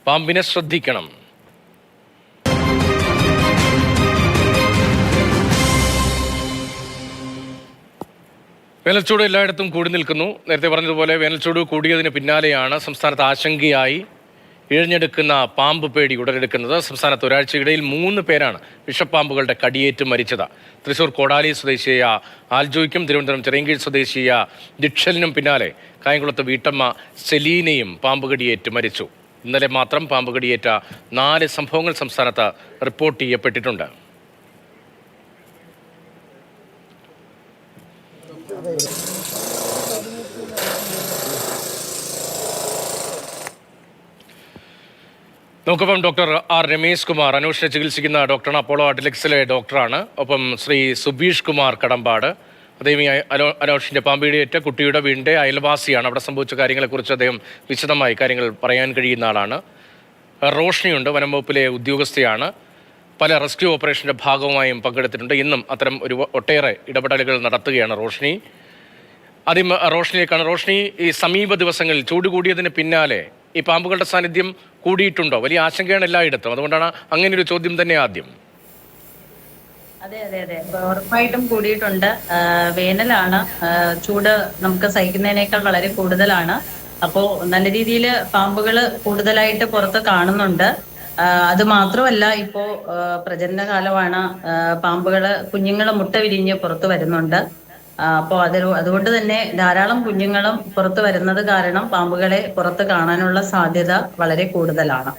പാമ്പിനെ ശ്രദ്ധിക്കണം. വേനൽച്ചൂട് എല്ലായിടത്തും കൂടി നിൽക്കുന്നു. നേരത്തെ പറഞ്ഞതുപോലെ വേനൽച്ചൂട് കൂടിയതിന് പിന്നാലെയാണ് സംസ്ഥാനത്ത് ആശങ്കയായി ഇഴഞ്ഞെടുക്കുന്ന പാമ്പ് പേടി ഉടലെടുക്കുന്നത്. സംസ്ഥാനത്ത് ഒരാഴ്ചക്കിടയിൽ 3 പേരാണ് വിഷപ്പാമ്പുകളുടെ കടിയേറ്റ് മരിച്ചത്. തൃശൂർ കോടാലി സ്വദേശിയായ ആൽജോയ്ക്കും തിരുവനന്തപുരം ചിറയൻകീഴ് സ്വദേശിയായ ദിക്ഷലിനും പിന്നാലെ കായംകുളത്ത് വീട്ടമ്മ സെലീനയും പാമ്പ് കടിയേറ്റ് മരിച്ചു. ഇന്നലെ മാത്രം പാമ്പ് കടിയേറ്റ 4 സംഭവങ്ങൾ സംസ്ഥാനത്ത് റിപ്പോർട്ട് ചെയ്യപ്പെട്ടിട്ടുണ്ട്. നമുക്കൊപ്പം ഡോക്ടർ ആർ രമേശ് കുമാർ, അനൂഷിനെ ചികിത്സിക്കുന്ന ഡോക്ടറാണ്, അപ്പോളോ അഡ്ലക്സിലെ ഡോക്ടറാണ്. ഒപ്പം ശ്രീ സുബീഷ് കുമാർ കടമ്പാട്, അദ്ദേഹം ഈ അനൂഷിൻ്റെ പാമ്പിടിയേറ്റ കുട്ടിയുടെ വീടിൻ്റെ അയൽവാസിയാണ്. അവിടെ സംഭവിച്ച കാര്യങ്ങളെക്കുറിച്ച് അദ്ദേഹം വിശദമായി കാര്യങ്ങൾ പറയാൻ കഴിയുന്ന ആളാണ്. റോഷ്നിയുണ്ട്, വനം വകുപ്പിലെ ഉദ്യോഗസ്ഥയാണ്. പല റെസ്ക്യൂ ഓപ്പറേഷൻ്റെ ഭാഗവുമായും പങ്കെടുത്തിട്ടുണ്ട്. ഇന്നും അത്തരം ഒട്ടേറെ ഇടപെടലുകൾ നടത്തുകയാണ് റോഷ്നി. ആദ്യം റോഷ്നിയിലേക്കാണ്. റോഷ്നി, ഈ സമീപ ദിവസങ്ങളിൽ ചൂട് കൂടിയതിന് പിന്നാലെ ഈ പാമ്പുകളുടെ സാന്നിധ്യം കൂടിയിട്ടുണ്ടോ? വലിയ ആശങ്കയാണ് എല്ലായിടത്തും. അതുകൊണ്ടാണ് അങ്ങനെ ഒരു ചോദ്യം തന്നെ ആദ്യം. അതെ അതെ അതെ ഉറപ്പായിട്ടും കൂടിയിട്ടുണ്ട്. വേനലാണ്, ചൂട് നമുക്ക് സഹിക്കുന്നതിനേക്കാൾ വളരെ കൂടുതലാണ്. അപ്പോ നല്ല രീതിയിൽ പാമ്പുകൾ കൂടുതലായിട്ട് പുറത്ത് കാണുന്നുണ്ട്. അത് മാത്രമല്ല, ഇപ്പോ പ്രജനന കാലമാണ്. പാമ്പുകള് കുഞ്ഞുങ്ങൾ മുട്ട വിരിഞ്ഞ് പുറത്തു വരുന്നുണ്ട്. അപ്പോൾ അതുകൊണ്ട് തന്നെ ധാരാളം കുഞ്ഞുങ്ങളും പുറത്തു വരുന്നത് കാരണം പാമ്പുകളെ പുറത്ത് കാണാനുള്ള സാധ്യത വളരെ കൂടുതലാണ്.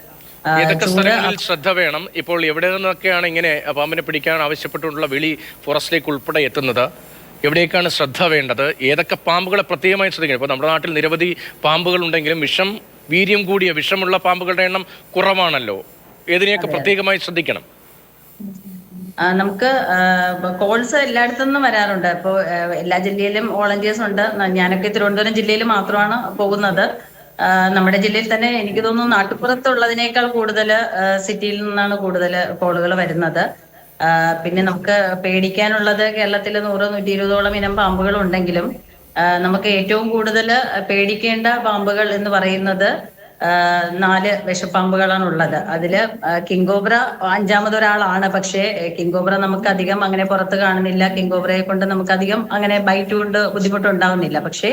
ഏതൊക്കെ സ്ഥലങ്ങളിൽ ശ്രദ്ധ വേണം? ഇപ്പോൾ എവിടെ നിന്നൊക്കെയാണ് ഇങ്ങനെ പാമ്പിനെ പിടിക്കാൻ ആവശ്യപ്പെട്ടുള്ള വിളി ഫോറസ്റ്റിലേക്ക് ഉൾപ്പെടെ എത്തുന്നത്? എവിടേക്കാണ് ശ്രദ്ധ വേണ്ടത്? ഏതൊക്കെ പാമ്പുകളെ പ്രത്യേകമായി ശ്രദ്ധിക്കണം? ഇപ്പോൾ നമ്മുടെ നാട്ടിൽ നിരവധി പാമ്പുകൾ ഉണ്ടെങ്കിലും വീര്യം കൂടിയ വിഷമുള്ള പാമ്പുകളുടെ എണ്ണം കുറവാണല്ലോ. ഏതിനെയൊക്കെ പ്രത്യേകമായി ശ്രദ്ധിക്കണം? നമുക്ക് കോൾസ് എല്ലായിടത്തു നിന്നും വരാറുണ്ട്. ഇപ്പോൾ എല്ലാ ജില്ലയിലും വോളണ്ടിയേഴ്സ് ഉണ്ട്. ഞാനൊക്കെ തിരുവനന്തപുരം ജില്ലയിൽ മാത്രമാണ് പോകുന്നത്. നമ്മുടെ ജില്ലയിൽ തന്നെ എനിക്ക് തോന്നുന്നു നാട്ടുപുറത്തുള്ളതിനേക്കാൾ കൂടുതൽ സിറ്റിയിൽ നിന്നാണ് കൂടുതൽ കോളുകൾ വരുന്നത്. പിന്നെ നമുക്ക് പേടിക്കാനുള്ളത് കേരളത്തിൽ 100-120ഓളം ഇനം പാമ്പുകൾ ഉണ്ടെങ്കിലും നമുക്ക് ഏറ്റവും കൂടുതൽ പേടിക്കേണ്ട പാമ്പുകൾ എന്ന് പറയുന്നത് 4 വിഷപ്പാമ്പുകളാണ് ഉള്ളത്. അതില് കിങ്കോബ്ര 5ാമതൊരാളാണ്. പക്ഷേ കിങ്കോബ്ര നമുക്ക് അധികം അങ്ങനെ പുറത്ത് കാണുന്നില്ല. കിങ്കോബ്രയെ കൊണ്ട് നമുക്ക് അധികം അങ്ങനെ ബൈറ്റ് കൊണ്ട് ബുദ്ധിമുട്ടുണ്ടാവുന്നില്ല. പക്ഷേ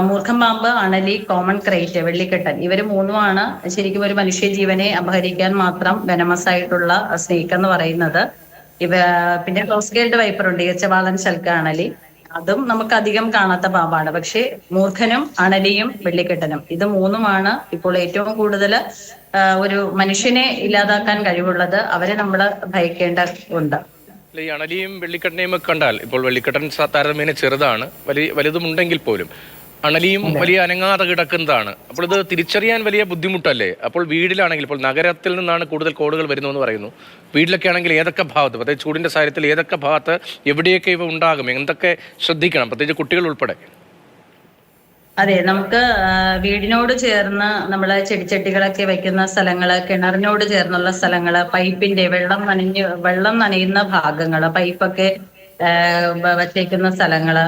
മൂർഖം പാമ്പ്, അണലി, കോമൺ ക്രൈറ്റ്, വെള്ളിക്കെട്ടൻ, ഇവര് 3ഉമാണ് ശരിക്കും ഒരു മനുഷ്യ ജീവനെ അപഹരിക്കാൻ മാത്രം വെനമസ് ആയിട്ടുള്ള സ്നേക്ക് എന്ന് പറയുന്നത്. പിന്നെ ക്ലോസ് ഗെയിൽഡ് വൈപ്പർ ഉണ്ട്, ഈർച്ചവാളൻ ശൽക്ക അണലി. അതും നമുക്ക് അധികം കാണാത്ത പാമ്പാണ്. പക്ഷേ മൂർഖനും അണലിയും വെള്ളിക്കെട്ടനും ഇത് 3ഉമാണ് ഇപ്പോൾ ഏറ്റവും കൂടുതൽ ഒരു മനുഷ്യനെ ഇല്ലാതാക്കാൻ കഴിവുള്ളത്. അവരെ നമ്മൾ ഭയക്കേണ്ടതുണ്ട്. ഈ അണലിയും വെള്ളിക്കെട്ടനെയും ഒക്കെ കണ്ടാൽ, ഇപ്പോൾ വെള്ളിക്കെട്ടൻ താരതമ്യേന ചെറുതാണ്, വലുതുമുണ്ടെങ്കിൽ പോലും അണലിയും വലിയ അനങ്ങാതെ കിടക്കുന്നതാണ്. അപ്പോൾ ഇത് തിരിച്ചറിയാൻ വലിയ ബുദ്ധിമുട്ടല്ലേ? അപ്പോൾ വീട്ടിലാണെങ്കിൽ, ഇപ്പോൾ നഗരത്തിൽ നിന്നാണ് കൂടുതൽ കോളുകൾ വരുന്നതെന്ന് പറയുന്നു. വീട്ടിലൊക്കെ ആണെങ്കിൽ ഏതൊക്കെ ഭാഗത്ത്, പ്രത്യേകിച്ച് ചൂടിന്റെ സാഹചര്യത്തിൽ ഏതൊക്കെ ഭാഗത്ത് എവിടെയൊക്കെ ഇവ ഉണ്ടാകും, എന്തൊക്കെ ശ്രദ്ധിക്കണം, പ്രത്യേകിച്ച് കുട്ടികൾ ഉൾപ്പെടെ? അതെ, നമുക്ക് വീടിനോട് ചേർന്ന് നമ്മള് ചെടിച്ചട്ടികളൊക്കെ വെക്കുന്ന സ്ഥലങ്ങള്, കിണറിനോട് ചേർന്നുള്ള സ്ഥലങ്ങള്, പൈപ്പിന്റെ വെള്ളം നനയുന്ന ഭാഗങ്ങള്, പൈപ്പൊക്കെ വച്ചേക്കുന്ന സ്ഥലങ്ങള്,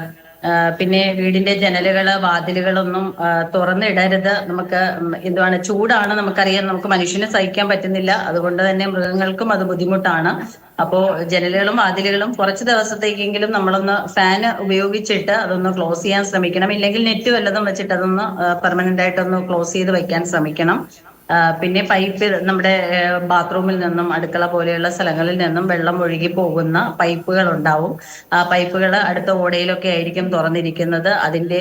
പിന്നെ വീടിന്റെ ജനലുകള്, വാതിലുകളൊന്നും തുറന്നിടരുത്. നമുക്ക് ചൂടാണ്, നമുക്കറിയാം, നമുക്ക് മനുഷ്യന് സഹിക്കാൻ പറ്റുന്നില്ല. അതുകൊണ്ട് തന്നെ മൃഗങ്ങൾക്കും അത് ബുദ്ധിമുട്ടാണ്. അപ്പോ ജനലുകളും വാതിലുകളും കുറച്ച് ദിവസത്തേക്കെങ്കിലും നമ്മളൊന്ന് ഫാന് ഉപയോഗിച്ചിട്ട് അതൊന്ന് ക്ലോസ് ചെയ്യാൻ ശ്രമിക്കണം. ഇല്ലെങ്കിൽ നെറ്റ് വല്ലതും വെച്ചിട്ട് അതൊന്ന് പെർമനന്റ് ആയിട്ടൊന്ന് ക്ലോസ് ചെയ്ത് വെക്കാൻ ശ്രമിക്കണം. പിന്നെ പൈപ്പ്, നമ്മുടെ ബാത്റൂമിൽ നിന്നും അടുക്കള പോലെയുള്ള സ്ഥലങ്ങളിൽ നിന്നും വെള്ളം ഒഴുകി പോകുന്ന പൈപ്പുകൾ ഉണ്ടാവും. ആ പൈപ്പുകൾ അടുത്ത ഓടയിലൊക്കെ ആയിരിക്കും തുറന്നിരിക്കുന്നത്. അതിന്റെ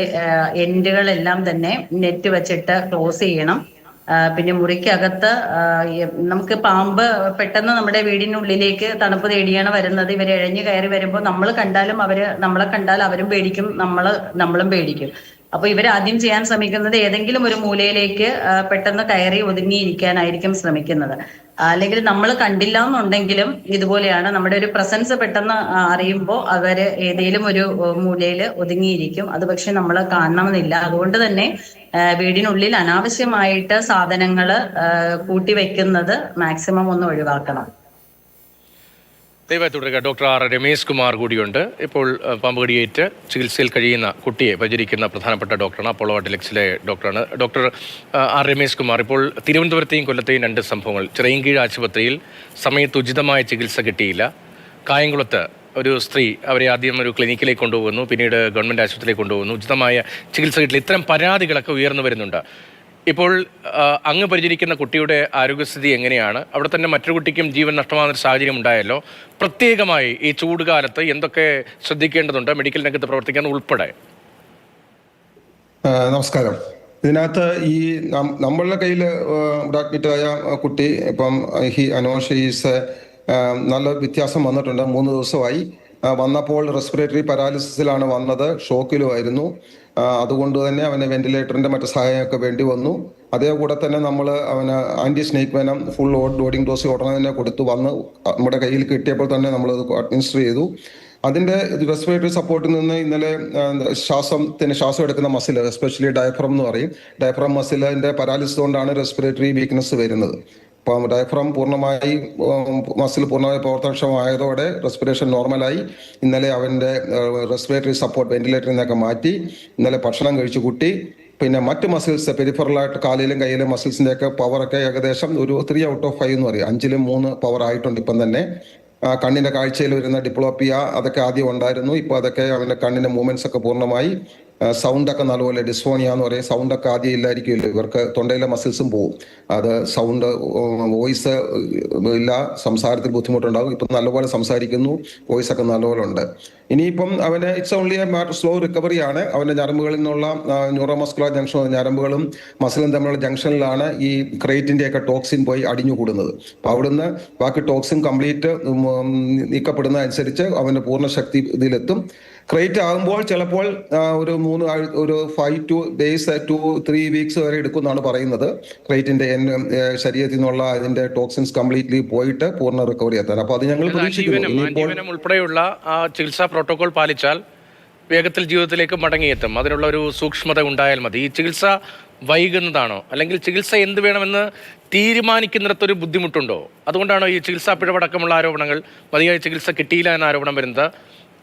എൻഡുകളെല്ലാം തന്നെ നെറ്റ് വെച്ചിട്ട് ക്ലോസ് ചെയ്യണം. പിന്നെ മുറിക്കകത്ത് നമുക്ക് പാമ്പ് പെട്ടെന്ന് നമ്മുടെ വീടിനുള്ളിലേക്ക് തണുപ്പ് തേടിയാണ് വരുന്നത്. ഇവർ ഇഴഞ്ഞു കയറി വരുമ്പോൾ നമ്മളെ കണ്ടാൽ അവരും പേടിക്കും, നമ്മളും പേടിക്കും. അപ്പൊ ഇവർ ആദ്യം ചെയ്യാൻ ശ്രമിക്കുന്നത് ഏതെങ്കിലും ഒരു മൂലയിലേക്ക് പെട്ടെന്ന് കയറി ഒതുങ്ങിയിരിക്കാനായിരിക്കും ശ്രമിക്കുന്നത്. അല്ലെങ്കിൽ നമ്മൾ കണ്ടില്ല എന്നുണ്ടെങ്കിലും ഇതുപോലെയാണ്, നമ്മുടെ ഒരു പ്രസൻസ് പെട്ടെന്ന് അറിയുമ്പോൾ അവര് ഏതെങ്കിലും ഒരു മൂലയിൽ ഒതുങ്ങിയിരിക്കും. അത് പക്ഷെ നമ്മൾ കാണണമെന്നില്ല. അതുകൊണ്ട് തന്നെ വീടിനുള്ളിൽ അനാവശ്യമായിട്ട് സാധനങ്ങൾ കൂട്ടിവെക്കുന്നത് മാക്സിമം ഒന്ന് ഒഴിവാക്കണം. ദയവായി തുടരുക. ഡോക്ടർ ആർ രമേശ് കുമാർ കൂടിയുണ്ട്. ഇപ്പോൾ പാമ്പ് കടിയേറ്റ് ചികിത്സയിൽ കഴിയുന്ന കുട്ടിയെ പരിചരിക്കുന്ന പ്രധാനപ്പെട്ട ഡോക്ടറാണ്, അപ്പോളോ ആർട്ടിലക്സിലെ ഡോക്ടറാണ്. ഡോക്ടർ ആർ രമേശ് കുമാർ, ഇപ്പോൾ തിരുവനന്തപുരത്തെയും കൊല്ലത്തെയും 2 സംഭവങ്ങൾ. ചിറയൻകീഴ് ആശുപത്രിയിൽ സമയത്ത് ഉചിതമായ ചികിത്സ കിട്ടിയില്ല. കായംകുളത്ത് ഒരു സ്ത്രീ, അവരെ ആദ്യം ഒരു ക്ലിനിക്കിലേക്ക് കൊണ്ടുപോകുന്നു, പിന്നീട് ഗവൺമെൻറ് ആശുപത്രിയിലേക്ക് കൊണ്ടുപോകുന്നു, ഉചിതമായ ചികിത്സ കിട്ടില്ല. ഇത്തരം പരാതികളൊക്കെ ഉയർന്നു വരുന്നുണ്ട്. ഇപ്പോൾ അങ്ങ് പരിചരിക്കുന്ന കുട്ടിയുടെ ആരോഗ്യസ്ഥിതി എങ്ങനെയാണ്? അവിടെ തന്നെ മറ്റൊരു കുട്ടിക്കും ജീവൻ നഷ്ടമാകുന്ന ഒരു സാഹചര്യം ഉണ്ടായല്ലോ. പ്രത്യേകമായി ഈ ചൂടുകാലത്ത് എന്തൊക്കെ ശ്രദ്ധിക്കേണ്ടതുണ്ട് മെഡിക്കൽ രംഗത്ത് പ്രവർത്തിക്കാൻ ഉൾപ്പെടെ? നമസ്കാരം. ഇതിനകത്ത് ഈ നമ്മളുടെ കയ്യിൽ അഡ്മിറ്റായ കുട്ടി ഇപ്പം അനോഷ് ഈസ് നല്ല വ്യത്യാസം വന്നിട്ടുണ്ട്. 3 ദിവസമായി. വന്നപ്പോൾ റെസ്പിറേറ്ററി പാരാലിസിസിലാണ് വന്നത്, ഷോക്കിലുമായിരുന്നു. അതുകൊണ്ട് തന്നെ അവന് വെന്റിലേറ്ററിന്റെ മറ്റു സഹായമൊക്കെ വേണ്ടി വന്നു. അതേ കൂടെ തന്നെ നമ്മൾ അവന് anti snake venom full loading dose ഉടനെ തന്നെ കൊടുത്തു വന്ന് നമ്മുടെ കയ്യിൽ കിട്ടിയപ്പോൾ തന്നെ നമ്മളത് അഡ്മിനിസ്റ്റർ ചെയ്തു. അതിന്റെ റെസ്പിറേറ്ററി സപ്പോർട്ടിൽ നിന്ന് ഇന്നലെ ശ്വാസം എടുക്കുന്ന മസിൽ, എസ്പെഷ്യലി ഡയഫ്രം എന്ന് പറയും, ഡയഫ്രം മസിലിന്റെ പാരാലിസിസ് കൊണ്ടാണ് റെസ്പിറേറ്ററി വീക്ക്നെസ് വരുന്നത്. അപ്പം ഡയഫ്രം പൂർണ്ണമായി മസിൽ പൂർണ്ണമായി പ്രവർത്തനക്ഷമമായതോടെ റെസ്പിറേഷൻ നോർമലായി. ഇന്നലെ അവൻ്റെ റെസ്പിറേറ്ററി സപ്പോർട്ട് വെന്റിലേറ്ററിൽ നിന്നൊക്കെ മാറ്റി. ഇന്നലെ ഭക്ഷണം കഴിച്ചു കുട്ടി. പിന്നെ മറ്റ് മസിൽസ് പെരിഫറലായിട്ട് കാലിലും കയ്യിലും മസിൽസിൻ്റെ ഒക്കെ പവറൊക്കെ ഏകദേശം ഒരു 3 ഔട്ട് ഓഫ് 5 എന്ന് പറയും. 5-ൽ 3 പവർ ആയിട്ടുണ്ട് ഇപ്പം തന്നെ. കണ്ണിൻ്റെ കാഴ്ചയിൽ വരുന്ന ഡിപ്ലോപ്പിയ അതൊക്കെ ആദ്യം ഉണ്ടായിരുന്നു. ഇപ്പോൾ അതൊക്കെ അവൻ്റെ കണ്ണിൻ്റെ മൂവ്മെന്റ്സ് ഒക്കെ പൂർണ്ണമായി. സൗണ്ടൊക്കെ നല്ലപോലെ, ഡിസ്ഫോണിയ എന്ന് പറയും, സൗണ്ടൊക്കെ ആദ്യം ഇല്ലായിരിക്കുമല്ലോ, ഇവർക്ക് തൊണ്ടയിലെ മസിൽസും പോവും. അത് സൗണ്ട്, വോയിസ് ഇല്ല, സംസാരത്തിൽ ബുദ്ധിമുട്ടുണ്ടാകും. ഇപ്പം നല്ലപോലെ സംസാരിക്കുന്നു, വോയിസ് ഒക്കെ നല്ലപോലെ ഉണ്ട്. ഇനിയിപ്പം അവന് it's only A matter slow recovery ആണ്. അവൻ്റെ ഞരമ്പുകളിൽ നിന്നുള്ള ന്യൂറോമസ്കുലർ ജംഗ്ഷൻ, ഞരമ്പുകളും മസിലും തമ്മിലുള്ള ജംഗ്ഷനിലാണ് ഈ ക്രേറ്റിൻ്റെ ഒക്കെ ടോക്സിൻ പോയി അടിഞ്ഞു കൂടുന്നത്. അപ്പം അവിടുന്ന് ബാക്കി ടോക്സിൻ കംപ്ലീറ്റ് നീക്കപ്പെടുന്ന അനുസരിച്ച് അവൻ്റെ പൂർണ്ണ ശക്തി ഇതിലെത്തും. ക്രേറ്റ് ആകുമ്പോൾ ചിലപ്പോൾ ഒരു 5 days to 3 weeks വരെ എടുക്കുമെന്നാണ് പറയുന്നത്. ക്രേറ്റിന്റെ ശരീരത്തിൽ നിന്നുള്ള അതിന്റെ ടോക്സിൻസ് കംപ്ലീറ്റ്ലി പോയിട്ട് പൂർണ്ണ റിക്കവറി എത്താൻ. അപ്പൊ അത് ഞങ്ങൾ പ്രതീക്ഷിക്കുന്നു. ഉൾപ്പെടെയുള്ള ആ ചികിത്സാ പ്രോട്ടോകോൾ പാലിച്ചാൽ വേഗത്തിൽ ജീവിതത്തിലേക്ക് മടങ്ങിയെത്തും. അതിനുള്ള ഒരു സൂക്ഷ്മത ഉണ്ടായാൽ മതി. ഈ ചികിത്സ വൈകുന്നതാണോ, അല്ലെങ്കിൽ ചികിത്സ എന്ത് വേണമെന്ന് തീരുമാനിക്കുന്നിടത്തൊരു ബുദ്ധിമുട്ടുണ്ടോ? അതുകൊണ്ടാണോ ഈ ചികിത്സാ പിഴവടക്കമുള്ള ആരോപണങ്ങൾ, മതിയായ ചികിത്സ കിട്ടിയില്ല എന്ന ആരോപണം വരുന്നത്?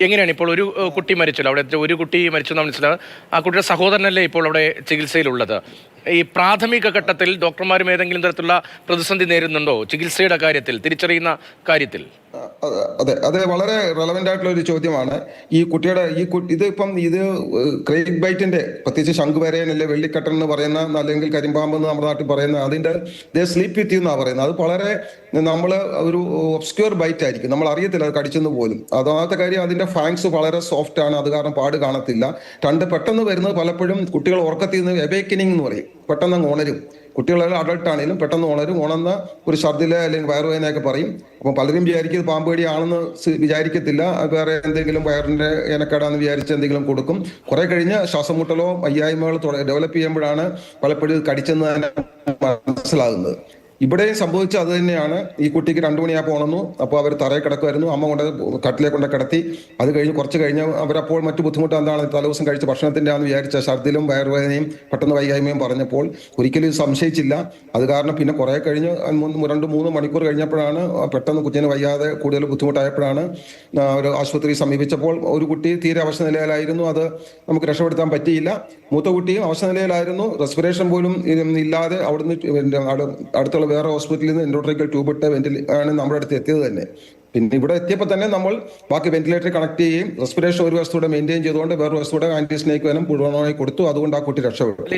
എങ്ങനെയാണ് ഇപ്പോൾ ഒരു കുട്ടി മരിച്ചല്ലോ, അവിടെ ഒരു കുട്ടി മരിച്ചു എന്ന് മനസ്സിലാവും. ആ കുട്ടിയുടെ സഹോദരനല്ലേ ഇപ്പോൾ അവിടെ ചികിത്സയിലുള്ളത്. ഈ പ്രാഥമിക ഘട്ടത്തിൽ ഡോക്ടർമാരും ഏതെങ്കിലും തരത്തിലുള്ള പ്രതിസന്ധി നേരിടുന്നുണ്ടോ ചികിത്സയുടെ കാര്യത്തിൽ, തിരിച്ചറിയുന്ന കാര്യത്തിൽ? അതെ, വളരെ റെലവെന്റ് ആയിട്ടുള്ള ഒരു ചോദ്യമാണ്. ഈ കുട്ടിയുടെ ഇത് ക്രേറ്റ് ബൈറ്റിന്റെ, പ്രത്യേകിച്ച് ശംഖുവരയൻ അല്ലെ വെള്ളിക്കട്ടൻ എന്ന് പറയുന്ന, അല്ലെങ്കിൽ കരിമ്പാമ്പ് എന്ന് നമ്മുടെ നാട്ടിൽ പറയുന്ന, അതിന്റെ സ്ലീപ്പ് വിത്ത് യു എന്നാണ് പറയുന്നത്. അത് വളരെ നമ്മൾ ഒരു ഒബ്സ്ക്യൂർ ബൈറ്റ് ആയിരിക്കും, നമ്മൾ അറിയത്തില്ല അത് കടിച്ചെന്ന് പോലും. അതാമത്തെ കാര്യം, അതിന്റെ ഫാങ്സ് വളരെ സോഫ്റ്റ് ആണ്, അത് കാരണം പാട് കാണത്തില്ല. പെട്ടെന്ന് വരുന്നത് പലപ്പോഴും കുട്ടികൾ ഉറക്കത്തിൽ നിന്ന് എവേക്കനിങ് എന്ന് പറയും, പെട്ടെന്ന് അങ്ങ് ഉണരും. കുട്ടികളെ അഡൾട്ട് ആണെങ്കിലും പെട്ടെന്ന് ഉണർന്ന ഒരു ഛർദില അല്ലെങ്കിൽ വയറുവേദനയൊക്കെ പറയും. അപ്പം പലരും വിചാരിക്കും പാമ്പ് കടിയാണെന്ന് വിചാരിക്കത്തില്ല, വേറെ എന്തെങ്കിലും വയറിന്റെ ഏനക്കേടാന്ന് വിചാരിച്ച് എന്തെങ്കിലും കൊടുക്കും. കുറെ കഴിഞ്ഞ് ശ്വാസം മുട്ടലോ വയ്യായ്മകളോ ഡെവലപ്പ് ചെയ്യുമ്പോഴാണ് പലപ്പോഴും കടിച്ചെന്ന് തന്നെ മനസ്സിലാകുന്നത്. ഇവിടെയും സംഭവിച്ച അത് തന്നെയാണ്. ഈ കുട്ടിക്ക് 2 മണിയാകുമ്പോൾ ഉണർന്നു. അപ്പോൾ അവർ തറയിൽ കിടക്കുമായിരുന്നു. അമ്മ കൊണ്ട് കട്ടിലെ കൊണ്ട് കിടത്തി. അത് കഴിഞ്ഞ് കുറച്ച് കഴിഞ്ഞ് അവരപ്പോൾ മറ്റു ബുദ്ധിമുട്ട് എന്താണ്, തലേദിവസം കഴിച്ച ഭക്ഷണത്തിൻ്റെ ആണെന്ന് വിചാരിച്ച ഛർദിലും വയറുവേദനയും പെട്ടെന്ന് വൈകായ്മയും പറഞ്ഞപ്പോൾ ഒരിക്കലും സംശയിച്ചില്ല. അത് കാരണം പിന്നെ കുറേ കഴിഞ്ഞ് 2-3 മണിക്കൂർ കഴിഞ്ഞപ്പോഴാണ് പെട്ടെന്ന് കുഞ്ഞിന് വയ്യാതെ കൂടുതൽ ബുദ്ധിമുട്ടായപ്പോഴാണ് ഒരു ആശുപത്രി സമീപിച്ചപ്പോൾ ഒരു കുട്ടി തീരെ അവശ നിലയിലായിരുന്നു. അത് നമുക്ക് രക്ഷപ്പെടുത്താൻ പറ്റിയില്ല. മൂത്ത കുട്ടിയും അവശ നിലയിലായിരുന്നു. റെസ്പിറേഷൻ പോലും ഇല്ലാതെ അവിടുന്ന് അടുത്തുള്ള വേറെ ഹോസ്പിറ്റലിൽ നിന്ന് എൻഡോട്രാക്കിയൽ ട്യൂബ് ഇട്ട് ആണ് നമ്മുടെ അടുത്ത് എത്തിയത് തന്നെ. പിന്നെ ഇവിടെ എത്തിയപ്പോൾ തന്നെ നമ്മൾ ബാക്കി വെന്റിലേറ്റർ കണക്ട് ചെയ്യുകയും റെസ്പിറേഷൻ ഒരു വശത്തൂടെ മെയിൻറ്റെയിൻ ചെയ്തുകൊണ്ട് വേറെ വശത്തൂടെ ആന്റി സ്നേക്ക് വെനം പൂർണ്ണമായി കൊടുത്തു. അതുകൊണ്ട് ആ കുട്ടി രക്ഷപ്പെട്ടു.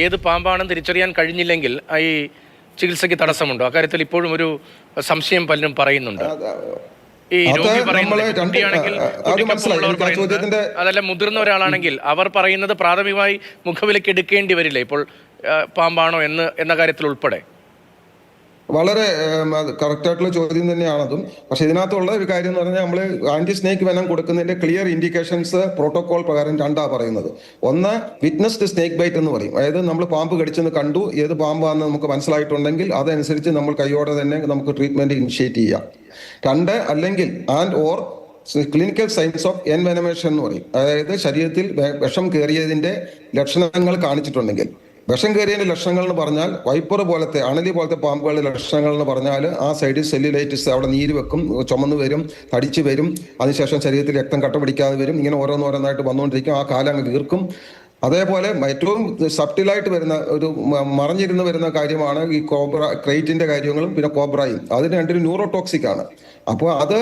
ഏത് പാമ്പാണെന്ന് തിരിച്ചറിയാൻ കഴിഞ്ഞില്ലെങ്കിൽ ഈ ചികിത്സയ്ക്ക് തടസ്സമുണ്ടോ? അക്കാര്യത്തിൽ ഇപ്പോഴും ഒരു സംശയം പലരും പറയുന്നുണ്ട്. ഈ രോഗി അതല്ല, മുതിർന്ന ഒരാളാണെങ്കിൽ അവർ പറയുന്നത് പ്രാഥമികമായി മുഖവിലയ്ക്ക് എടുക്കേണ്ടി വരില്ല ഇപ്പോൾ പാമ്പാണോ എന്ന കാര്യത്തിൽ ഉൾപ്പെടെ? വളരെ കറക്റ്റായിട്ടുള്ള ചോദ്യം തന്നെയാണതും. പക്ഷെ ഇതിനകത്തുള്ള ഒരു കാര്യം എന്ന് പറഞ്ഞാൽ, നമ്മൾ ആന്റി സ്നേക്ക് വെനം കൊടുക്കുന്നതിന്റെ ക്ലിയർ ഇൻഡിക്കേഷൻസ് പ്രോട്ടോകോൾ പ്രകാരം 2 പറയുന്നത്. ഒന്ന്, വിറ്റ്നസ്ഡ് സ്നേക്ക് ബൈറ്റ് എന്ന് പറയും. അതായത് നമ്മൾ പാമ്പ് കടിച്ചെന്ന് കണ്ടു, ഏത് പാമ്പാണെന്ന് നമുക്ക് മനസ്സിലായിട്ടുണ്ടെങ്കിൽ അതനുസരിച്ച് നമ്മൾ കൈയോടെ തന്നെ നമുക്ക് ട്രീറ്റ്മെന്റ് ഇനിഷ്യേറ്റ് ചെയ്യാം. 2, അല്ലെങ്കിൽ ഓർ ക്ലിനിക്കൽ സൈൻസ് ഓഫ് എൻവെനമേഷൻ എന്ന് പറയും. അതായത് ശരീരത്തിൽ വിഷം കയറിയതിന്റെ ലക്ഷണങ്ങൾ കാണിച്ചിട്ടുണ്ടെങ്കിൽ, വിഷം കയറിയതിന്റെ ലക്ഷണങ്ങൾ എന്ന് പറഞ്ഞാൽ വൈപ്പർ പോലത്തെ അണലി പോലത്തെ പാമ്പുകളുടെ ലക്ഷണങ്ങൾ എന്ന് പറഞ്ഞാൽ ആ സൈഡിൽ സെല്ലുലൈറ്റിസ്, അവിടെ നീര് വെക്കും, ചുമന്ന് വരും, തടിച്ച് വരും, അതിനുശേഷം ശരീരത്തിൽ രക്തം കട്ട പിടിക്കാതെ വരും, ഇങ്ങനെ ഓരോന്നോരോന്നായിട്ട് വന്നുകൊണ്ടിരിക്കും, ആ കാലം അങ്ങ് വീർക്കും. അതേപോലെ ഏറ്റവും സബ്റ്റിലായിട്ട് വരുന്ന ഒരു മറഞ്ഞിരുന്ന് വരുന്ന കാര്യമാണ് ഈ ക്രൈറ്റിന്റെ കാര്യങ്ങളും പിന്നെ കോബ്രയും. അതിന് രണ്ടിനും ന്യൂറോടോക്സിക് ആണ്. അപ്പോൾ അത്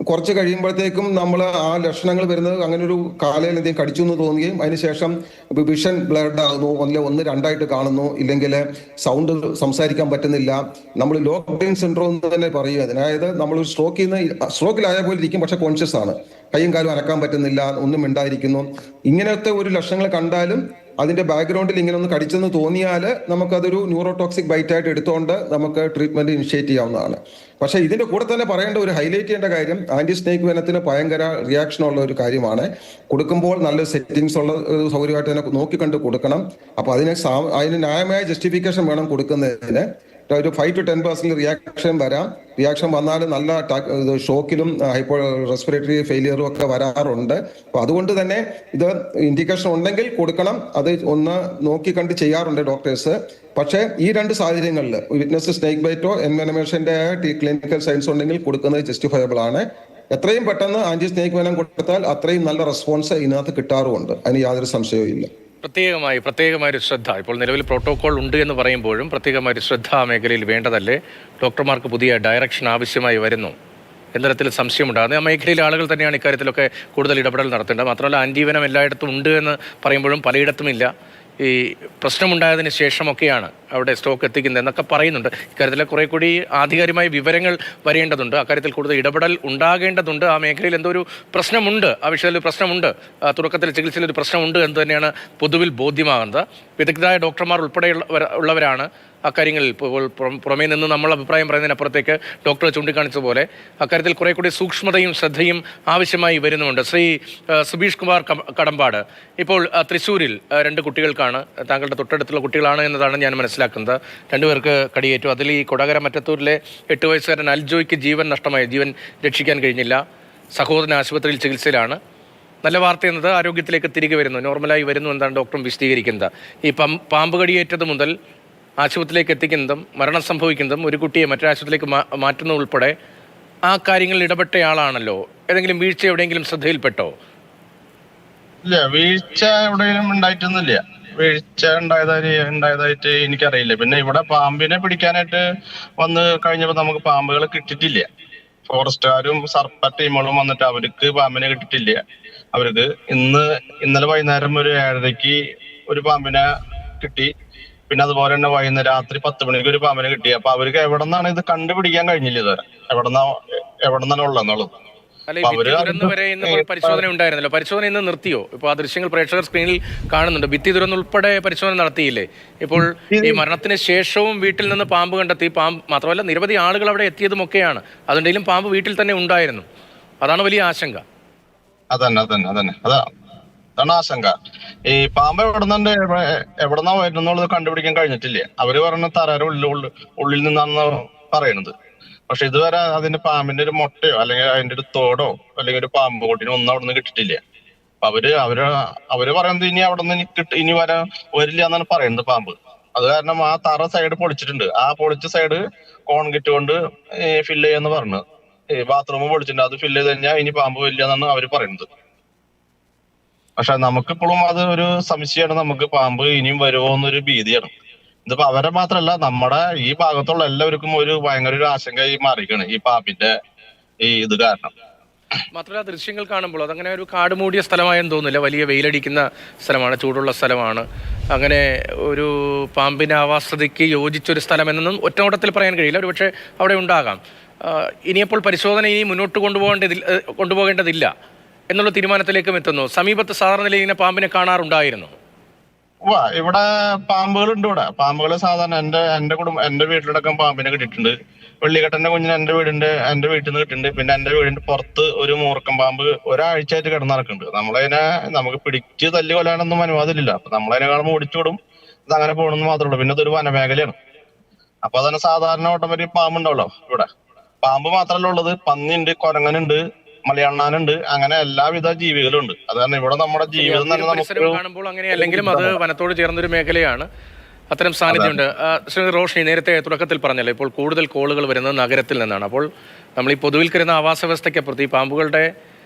കുറച്ച് കഴിയുമ്പോഴത്തേക്കും നമ്മൾ ആ ലക്ഷണങ്ങൾ വരുന്നത് അങ്ങനെ ഒരു കാലയിൽ എന്തെങ്കിലും കടിച്ചു എന്ന് തോന്നുകയും അതിനുശേഷം വിഷൻ ബ്ലഡ് ആകുന്നു, ഒന്ന് രണ്ടായിട്ട് കാണുന്നു, ഇല്ലെങ്കിൽ സൗണ്ട് സംസാരിക്കാൻ പറ്റുന്നില്ല. നമ്മൾ ലോ ബ്രെയിൻ സിൻഡ്രോം എന്ന് തന്നെ പറയുക. അതായത് നമ്മൾ സ്ട്രോക്കിലായ പോലെ ഇരിക്കും, പക്ഷെ കോൺഷ്യസ് ആണ്, കൈയും കാലും അനക്കാൻ പറ്റുന്നില്ല, ഒന്നും മിണ്ടായിരിക്കുന്നു. ഇങ്ങനത്തെ ഒരു ലക്ഷണങ്ങൾ കണ്ടാലും അതിന്റെ ബാക്ക്ഗ്രൗണ്ടിൽ ഇങ്ങനെ ഒന്ന് കടിച്ചെന്ന് തോന്നിയാൽ നമുക്കതൊരു ന്യൂറോടോക്സിക് ബൈറ്റ് ആയിട്ട് എടുത്തുകൊണ്ട് നമുക്ക് ട്രീറ്റ്മെന്റ് ഇനിഷ്യേറ്റ് ചെയ്യാവുന്നതാണ്. പക്ഷേ ഇതിന്റെ കൂടെ തന്നെ പറയേണ്ട ഒരു ഹൈലൈറ്റ് ചെയ്യേണ്ട കാര്യം, ആന്റി സ്നേക്ക് വെനത്തിന് ഭയങ്കര റിയാക്ഷൻ ഉള്ള ഒരു കാര്യമാണ്. കൊടുക്കുമ്പോൾ നല്ല സെറ്റിങ്സ് ഉള്ള സൗകര്യമായിട്ട് തന്നെ നോക്കിക്കണ്ട് കൊടുക്കണം. അപ്പൊ അതിന് ന്യായമായ ജസ്റ്റിഫിക്കേഷൻ വേണം കൊടുക്കുന്നതിന്. ഒരു 5 to 10% റിയാക്ഷൻ വരാം. റിയാക്ഷൻ വന്നാൽ നല്ല ഷോക്കിലും ഹൈപ്പോ റെസ്പിറേറ്ററി ഫെയിലിയറും ഒക്കെ വരാറുണ്ട്. അപ്പൊ അതുകൊണ്ട് തന്നെ ഇത് ഇൻഡിക്കേഷൻ ഉണ്ടെങ്കിൽ കൊടുക്കണം. അത് ഒന്ന് നോക്കിക്കണ്ട് ചെയ്യാറുണ്ട് ഡോക്ടേഴ്സ്. പക്ഷേ ഈ രണ്ട് സാഹചര്യങ്ങളിൽ വിറ്റ്നസ് സ്നേക്ക് ബൈറ്റോ എൻവെനമേഷന്റെ ക്ലിനിക്കൽ സയൻസ് ഉണ്ടെങ്കിൽ കൊടുക്കുന്നത് ജസ്റ്റിഫയബിൾ ആണ്. എത്രയും പെട്ടെന്ന് ആന്റി സ്നേക്ക് വെനം കൊടുത്താൽ അത്രയും നല്ല റെസ്പോൺസ് ഇതിനകത്ത് കിട്ടാറുമുണ്ട്. അതിന് യാതൊരു സംശയവും ഇല്ല. പ്രത്യേകമായൊരു ശ്രദ്ധ ഇപ്പോൾ നിലവിൽ പ്രോട്ടോകോൾ ഉണ്ട് എന്ന് പറയുമ്പോഴും പ്രത്യേകമായൊരു ശ്രദ്ധ ആ മേഖലയിൽ വേണ്ടതല്ലേ? ഡോക്ടർമാർക്ക് പുതിയ ഡയറക്ഷൻ ആവശ്യമായി വരുന്നു എന്നതരത്തിൽ സംശയമുണ്ടാകുന്നത്. ആ മേഖലയിലെ ആളുകൾ തന്നെയാണ് ഇക്കാര്യത്തിലൊക്കെ കൂടുതൽ ഇടപെടൽ നടത്തേണ്ടത്. മാത്രമല്ല ആന്റിവെനം എല്ലായിടത്തും ഉണ്ട് എന്ന് പറയുമ്പോഴും പലയിടത്തും ഇല്ല. ഈ പ്രശ്നമുണ്ടായതിന് ശേഷമൊക്കെയാണ് അവിടെ സ്റ്റോക്ക് എത്തിക്കുന്നത് എന്നൊക്കെ പറയുന്നുണ്ട്. ഇക്കാര്യത്തിൽ കുറെ കൂടി ആധികാരികമായ വിവരങ്ങൾ വരേണ്ടതുണ്ട്. അക്കാര്യത്തിൽ കൂടുതൽ ഇടപെടൽ ഉണ്ടാകേണ്ടതുണ്ട്. ആ മേഖലയിൽ എന്തോ ഒരു പ്രശ്നമുണ്ട്, ആ വിഷയത്തിൽ ഒരു പ്രശ്നമുണ്ട്, തുടക്കത്തിൽ ചികിത്സയിൽ ഒരു പ്രശ്നമുണ്ട് എന്ന് തന്നെയാണ് പൊതുവിൽ ബോധ്യമാകുന്നത്. വിദഗ്ധരായ ഡോക്ടർമാർ ഉൾപ്പെടെയുള്ളവരാണ് അക്കാര്യങ്ങളിൽ ഇപ്പോൾ പുറമേ നിന്ന് നമ്മൾ അഭിപ്രായം പറയുന്നതിനപ്പുറത്തേക്ക് ഡോക്ടർ ചൂണ്ടിക്കാണിച്ചതുപോലെ അക്കാര്യത്തിൽ കുറെ കൂടി സൂക്ഷ്മതയും ശ്രദ്ധയും ആവശ്യമായി വരുന്നുണ്ട്. ശ്രീ സുബീഷ് കുമാർ കടമ്പാട്, ഇപ്പോൾ തൃശ്ശൂരിൽ 2 കുട്ടികൾക്കാണ്, താങ്കളുടെ തൊട്ടടുത്തുള്ള കുട്ടികളാണ് എന്നതാണ് ഞാൻ മനസ്സിലാക്കുന്നത്, 2 പേർക്ക് കടിയേറ്റു. അതിൽ ഈ കൊടകര മറ്റത്തൂരിലെ 8 വയസ്സുകാരൻ അൽജോയ്ക്ക് ജീവൻ നഷ്ടമായി, ജീവൻ രക്ഷിക്കാൻ കഴിഞ്ഞില്ല. സഹോദരൻ ആശുപത്രിയിൽ ചികിത്സയിലാണ്. നല്ല വാർത്ത എന്നത് ആരോഗ്യത്തിലേക്ക് തിരികെ വരുന്നു, നോർമലായി വരുന്നു എന്നാണ് ഡോക്ടറും വിശദീകരിക്കുന്നത്. ഈ പാമ്പ് കടിയേറ്റത് മുതൽ ആശുപത്രിയിലേക്ക് എത്തിക്കുന്നതും മരണം സംഭവിക്കുന്നതും ഒരു കുട്ടിയെ മറ്റൊരാശുപത്രിയിലേക്ക് മാറ്റുന്ന ഉൾപ്പെടെ ആ കാര്യങ്ങളിൽ ഇടപെട്ടയാളാണല്ലോ. ഏതെങ്കിലും വീഴ്ച എവിടെയെങ്കിലും ശ്രദ്ധയിൽപ്പെട്ടോ? ഇല്ല, വീഴ്ച എവിടെയെങ്കിലും ഉണ്ടായിട്ടൊന്നുമില്ല. വീഴ്ച ഉണ്ടായതായിട്ട് എനിക്കറിയില്ല. പിന്നെ ഇവിടെ പാമ്പിനെ പിടിക്കാനായിട്ട് വന്ന് കഴിഞ്ഞപ്പോൾ നമുക്ക് പാമ്പുകളെ കിട്ടിയിട്ടില്ല. ഫോറസ്റ്റുകാരും സർപ്പ ടീമുകളും വന്നിട്ട് അവർക്ക് പാമ്പിനെ കിട്ടിയിട്ടില്ല. അവർക്ക് ഇന്നലെ വൈകുന്നേരം ഒരു 7:30 ഒരു പാമ്പിനെ കിട്ടി. പിന്നെ അതുപോലെ തന്നെ വൈകുന്നേരം രാത്രി 10 മണിക്ക് ഒരു പാമ്പിനെ കിട്ടി. അപ്പൊ അവർക്ക് എവിടെ നിന്നാണ് ഇത് കണ്ടുപിടിക്കാൻ കഴിഞ്ഞില്ല ഇതുവരെ, എവിടെന്നാണ് ഉള്ളതെന്നുള്ളത്. പരിശോധന ഉണ്ടായിരുന്നല്ലോ, പരിശോധന ഇന്ന് നിർത്തിയോ? ഇപ്പൊ ആ ദൃശ്യങ്ങൾ പ്രേക്ഷകർ സ്ക്രീനിൽ കാണുന്നുണ്ട്. ഭിത്തി തുറന്നുൾപ്പെടെ പരിശോധന നടത്തിയില്ലേ? ഇപ്പോൾ ഈ മരണത്തിന് ശേഷവും വീട്ടിൽ നിന്ന് പാമ്പ് കണ്ടെത്തി. പാമ്പ് മാത്രമല്ല, നിരവധി ആളുകൾ അവിടെ എത്തിയതുമൊക്കെയാണ്. അതുകൊണ്ടെങ്കിലും പാമ്പ് വീട്ടിൽ തന്നെ ഉണ്ടായിരുന്നു. അതാണ് വലിയ ആശങ്ക. അതാണ് ആശങ്ക. ഈ പാമ്പ് എവിടെന്നാ വരുന്നുള്ളത് കണ്ടുപിടിക്കാൻ കഴിഞ്ഞിട്ടില്ല. അവര് പറഞ്ഞ തറയുടെ ഉള്ളിൽ നിന്നാണെന്ന് പറയണത്. പക്ഷെ ഇതുവരെ അതിന്റെ പാമ്പിന്റെ ഒരു മുട്ടയോ അല്ലെങ്കിൽ അതിന്റെ ഒരു തോടോ അല്ലെങ്കിൽ ഒരു പാമ്പ് കൊട്ടിനോ ഒന്നും അവിടെ നിന്ന് കിട്ടിയിട്ടില്ല. അപ്പൊ അവര് പറയുന്നത് ഇനി അവിടെ നിന്ന് ഇനി വരില്ല എന്നാണ് പറയുന്നത് പാമ്പ്. അത് കാരണം ആ തറ സൈഡ് പൊളിച്ചിട്ടുണ്ട്. ആ പൊളിച്ച സൈഡ് കോൺക്രീറ്റ് കൊണ്ട് ഫില്ല് ചെയ്യാന്ന് പറഞ്ഞു. ബാത്റൂം പൊളിച്ചിട്ടുണ്ട്, അത് ഫില്ല് ചെയ്ത് കഴിഞ്ഞാൽ ഇനി പാമ്പ് വരില്ല എന്നാണ് അവര് പറയുന്നത്. പക്ഷെ നമുക്കിപ്പോഴും അത് ഒരു സംശയമാണ്, നമുക്ക് പാമ്പ് ഇനിയും വരുമോ എന്നൊരു ഭീതിയാണ്. ഇതിപ്പോ അവരെ മാത്രല്ല, നമ്മുടെ ഈ ഭാഗത്തുള്ള എല്ലാവർക്കും ഒരു ഭയങ്കര ഒരു ആശങ്കയായി മാറിയിരിക്കുകയാണ് ഈ പാമ്പിന്റെ ഈ ഇത് കാരണം. മാത്രമല്ല ദൃശ്യങ്ങൾ കാണുമ്പോൾ അതങ്ങനെ ഒരു കാട് മൂടിയ സ്ഥലമായെന്ന് തോന്നുന്നില്ല. വലിയ വെയിലടിക്കുന്ന സ്ഥലമാണ്, ചൂടുള്ള സ്ഥലമാണ്. അങ്ങനെ ഒരു പാമ്പിന്റെ ആവാസതയ്ക്ക് യോജിച്ചൊരു സ്ഥലം എന്നൊന്നും ഒറ്റനോട്ടത്തിൽ പറയാൻ കഴിയില്ല. ഒരുപക്ഷെ അവിടെ ഉണ്ടാകാം. ഇനിയപ്പോൾ പരിശോധന ഇനി മുന്നോട്ട് കൊണ്ടുപോകേണ്ടതില്ല എന്നുള്ള തീരുമാനത്തിലേക്കും എത്തുന്നു. സമീപത്ത് സാധാരണ നിലയിൽ ഇങ്ങനെ പാമ്പിനെ കാണാറുണ്ടായിരുന്നു? ഇവിടെ പാമ്പുകളുണ്ട്. ഇവിടെ പാമ്പുകള് സാധാരണ എന്റെ വീട്ടിലടക്കം പാമ്പിനെ കിട്ടിയിട്ടുണ്ട്. വെള്ളിക്കെട്ടന്റെ കുഞ്ഞിന് എന്റെ വീട്ടിൽ നിന്ന് കിട്ടിയിട്ടുണ്ട്. പിന്നെ എന്റെ വീടിന്റെ പുറത്ത് ഒരു മൂർക്കം പാമ്പ് ഒരാഴ്ചയായിട്ട് കിടന്നു നടക്കുന്നുണ്ട്. നമുക്ക് പിടിച്ച് തല്ലി കൊല്ലാനൊന്നും അനുവാദമില്ല. അപ്പൊ നമ്മളതിനെ കാണുമ്പോൾ ഓടിച്ചോടും. ഇത് അങ്ങനെ പോകണമെന്ന് മാത്രമേ ഉള്ളൂ. പിന്നെ ഇതൊരു വനമേഖലയാണ്. അപ്പൊ അതന്നെ സാധാരണ ഓട്ടോമാറ്റിക് പാമ്പുണ്ടാവല്ലോ ഇവിടെ. പാമ്പ് മാത്രമല്ല ഉള്ളത്, പന്നിയുണ്ട്, കുരങ്ങനുണ്ട്, മലയണ്ണാനുണ്ട്, അങ്ങനെ എല്ലാവിധ ജീവികളും ഉണ്ട്. അത് കാരണം ഇവിടെ നമ്മുടെ ജീവിതം തന്നെ നമുക്ക് കാണുമ്പോൾ അങ്ങനെ അല്ലെങ്കിലും അത് വനത്തോട് ചേർന്നൊരു മേഖലയാണ്. അത്തരം സാന്നിധ്യമുണ്ട്. ശ്രീ റോഷ്നി നേരത്തെ തുടക്കത്തിൽ പറഞ്ഞല്ലോ, ഇപ്പോൾ കൂടുതൽ കോളുകൾ വരുന്നത് നഗരത്തിൽ നിന്നാണ്. അപ്പോൾ നമ്മൾ ഈ പൊതുവിൽക്കരുന്ന ആവാസ വ്യവസ്ഥയ്ക്കപ്പുറത്ത് ഈ പാമ്പുകളുടെ